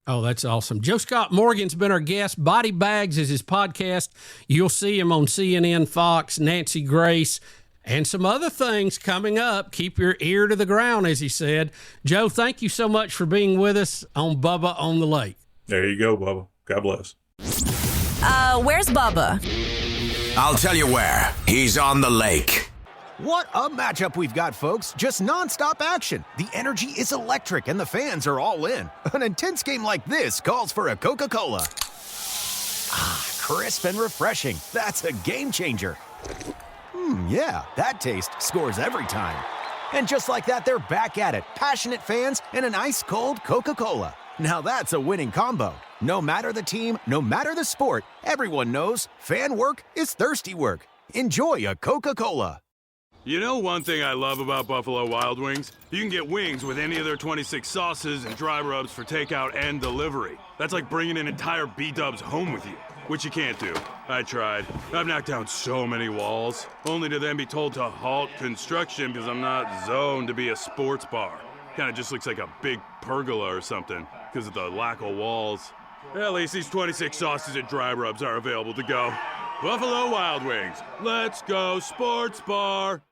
Oh, that's awesome. Joe Scott Morgan's been our guest. Body Bags is his podcast. You'll see him on CNN, Fox, Nancy Grace, and some other things coming up. Keep your ear to the ground, as he said. Joe, thank you so much for being with us on Bubba on the Lake. There you go, Bubba. God bless. Where's Bubba? I'll tell you where. He's on the lake. What a matchup we've got, folks. Just nonstop action. The energy is electric and the fans are all in. An intense game like this calls for a Coca-Cola. Crisp and refreshing. That's a game changer. Yeah, that taste scores every time. And just like that, they're back at it. Passionate fans and an ice-cold Coca-Cola. Now that's a winning combo. No matter the team, no matter the sport, everyone knows fan work is thirsty work. Enjoy a Coca-Cola. You know one thing I love about Buffalo Wild Wings? You can get wings with any of their 26 sauces and dry rubs for takeout and delivery. That's like bringing an entire B-dubs home with you, which you can't do. I tried. I've knocked down so many walls, only to then be told to halt construction because I'm not zoned to be a sports bar. Kinda just looks like a big pergola or something. because of the lack of walls. At least these 26 sauces and dry rubs are available to go. Buffalo Wild Wings. Let's go sports bar.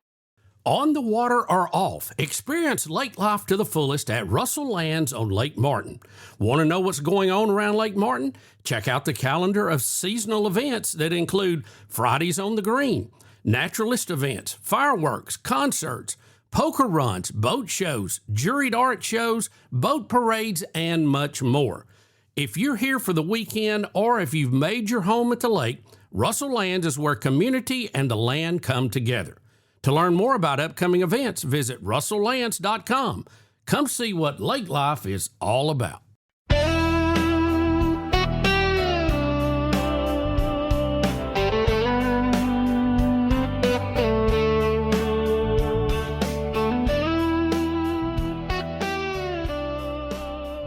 On the water or off, experience lake life to the fullest at Russell Lands on Lake Martin. Want to know what's going on around Lake Martin? Check out the calendar of seasonal events that include Fridays on the Green, naturalist events, fireworks, concerts, poker runs, boat shows, juried art shows, boat parades, and much more. If you're here for the weekend or if you've made your home at the lake, Russell Lands is where community and the land come together. To learn more about upcoming events, visit russelllands.com. Come see what lake life is all about.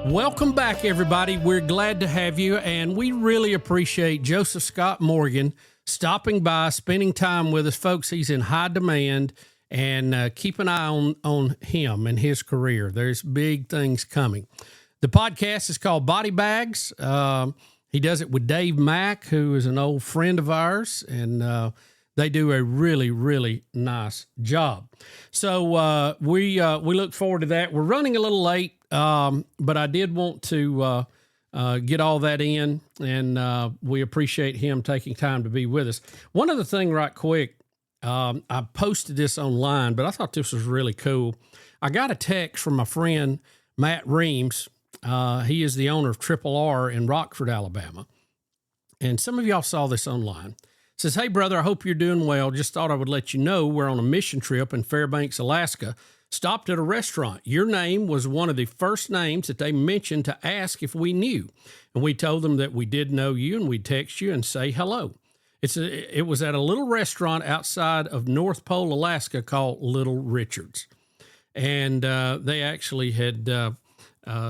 Welcome back, everybody. We're glad to have you, and we really appreciate Joseph Scott Morgan stopping by, spending time with us. Folks, he's in high demand, and keep an eye on him and his career. There's big things coming. The podcast is called Body Bags. He does it with Dave Mack, who is an old friend of ours, and they do a really, really nice job. So we look forward to that. We're running a little late, but I did want to get all that in, and we appreciate him taking time to be with us. One other thing right quick, I posted this online, but I thought this was really cool. I got a text from my friend Matt Reams. He is the owner of Triple R in Rockford, Alabama. And some of y'all saw this online. It says, "Hey, brother, I hope you're doing well. Just thought I would let you know we're on a mission trip in Fairbanks, Alaska. Stopped at a restaurant. Your name was one of the first names that they mentioned to ask if we knew. And we told them that we did know you, and we'd text you and say hello. It was at a little restaurant outside of North Pole, Alaska called Little Richard's." And they actually had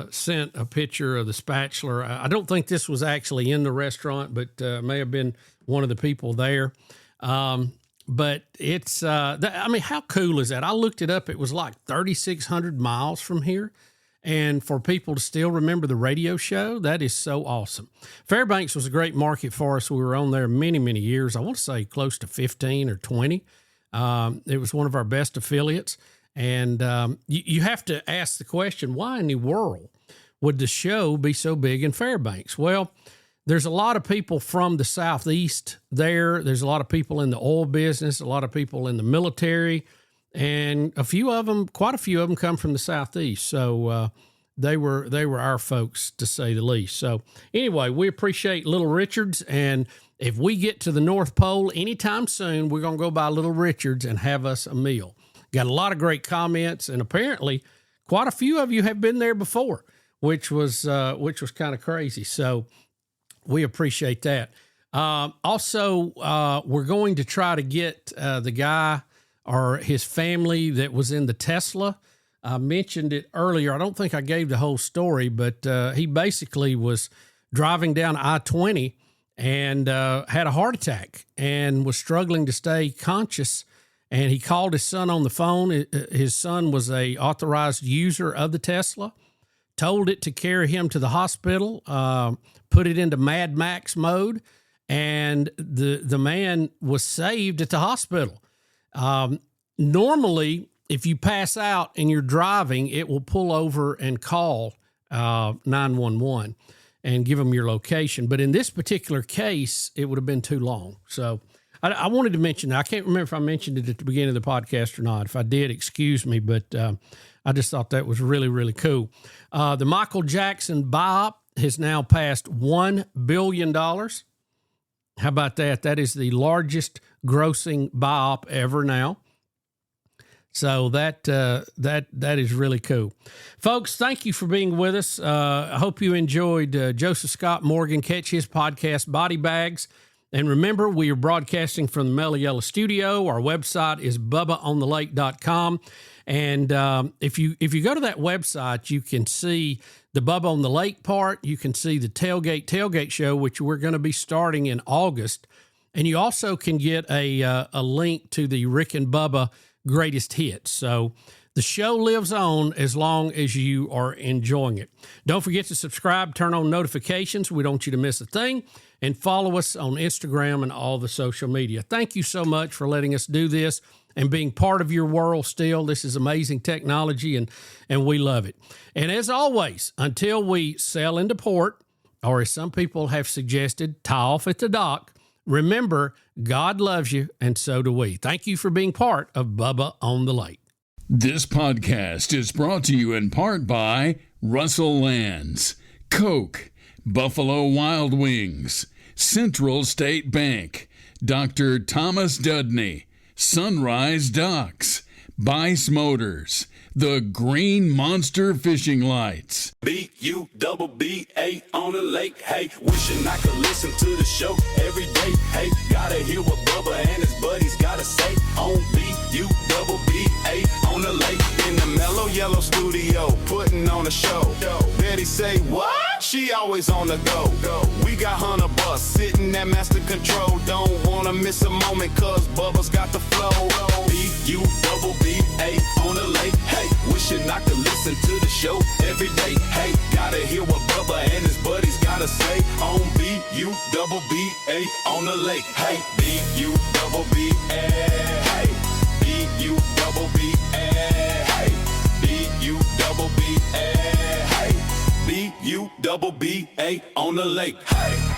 sent a picture of the spatula. I don't think this was actually in the restaurant, but may have been one of the people there. But it's, I mean, how cool is that? I looked it up. It was like 3,600 miles from here. And for people to still remember the radio show, that is so awesome. Fairbanks was a great market for us. We were on there many, many years. I want to say close to 15 or 20. It was one of our best affiliates. And you have to ask the question, why in the world would the show be so big in Fairbanks? Well, there's a lot of people from the Southeast there. There's a lot of people in the oil business, a lot of people in the military, and quite a few of them come from the Southeast. So they were our folks, to say the least. So anyway, we appreciate Little Richard's, and if we get to the North Pole anytime soon, we're going to go by Little Richard's and have us a meal. Got a lot of great comments, and apparently quite a few of you have been there before, which was kind of crazy. So we appreciate that. Also, we're going to try to get the guy or his family that was in the Tesla. I mentioned it earlier. I don't think I gave the whole story, but he basically was driving down I-20 and had a heart attack and was struggling to stay conscious. And he called his son on the phone. His son was a authorized user of the Tesla, told it to carry him to the hospital, put it into Mad Max mode, and the man was saved at the hospital. Normally, if you pass out and you're driving, it will pull over and call 911 and give them your location. But in this particular case, it would have been too long. So I wanted to mention that. I can't remember if I mentioned it at the beginning of the podcast or not. If I did, excuse me, but I just thought that was really, really cool. The Michael Jackson biop has now passed $1 billion. How about that? That is the largest grossing biop ever now. So that is really cool. Folks, thank you for being with us. I hope you enjoyed Joseph Scott Morgan. Catch his podcast, Body Bags. And remember, we are broadcasting from the Mellow Yellow Studio. Our website is bubbaonthelake.com. And if you go to that website, you can see the Bubba on the Lake part. You can see the Tailgate Show, which we're going to be starting in August. And you also can get a link to the Rick and Bubba Greatest Hits. So The show lives on as long as you are enjoying it. Don't forget to subscribe, turn on notifications. We don't want you to miss a thing. And follow us on Instagram and all the social media. Thank you so much for letting us do this and being part of your world still. This is amazing technology, and we love it. And as always, until we sail into port, or as some people have suggested, tie off at the dock, remember, God loves you, and so do we. Thank you for being part of Bubba on the Lake. This podcast is brought to you in part by Russell Lands, Coke, Buffalo Wild Wings, Central State Bank, Dr. Thomas Dudney, Sunrise Docks, Bice Motors, the Green Monster Fishing Lights. B-U-double-B-A on the lake. Hey, wishing I could listen to the show every day. Hey, gotta hear what Bubba and his buddies gotta say on B-U-double-B-A on the lake. In the Mellow Yellow studio, putting on a show. Betty say, what? She always on the go. We got Hunter Bus sitting at master control. Don't wanna miss a moment, cause Bubba's got the flow. B-U-double-B-A on the lake. Hey, wishing I could listen to the show every day. Hey, gotta hear what Bubba and his buddies gotta say on B-U-double-B-A on the lake. Hey, B-U-double-B-A. Hey, B-U-double-B-A. Hey, B-U-double-B-A. Hey, B-U-double-B-A on the lake. Hey.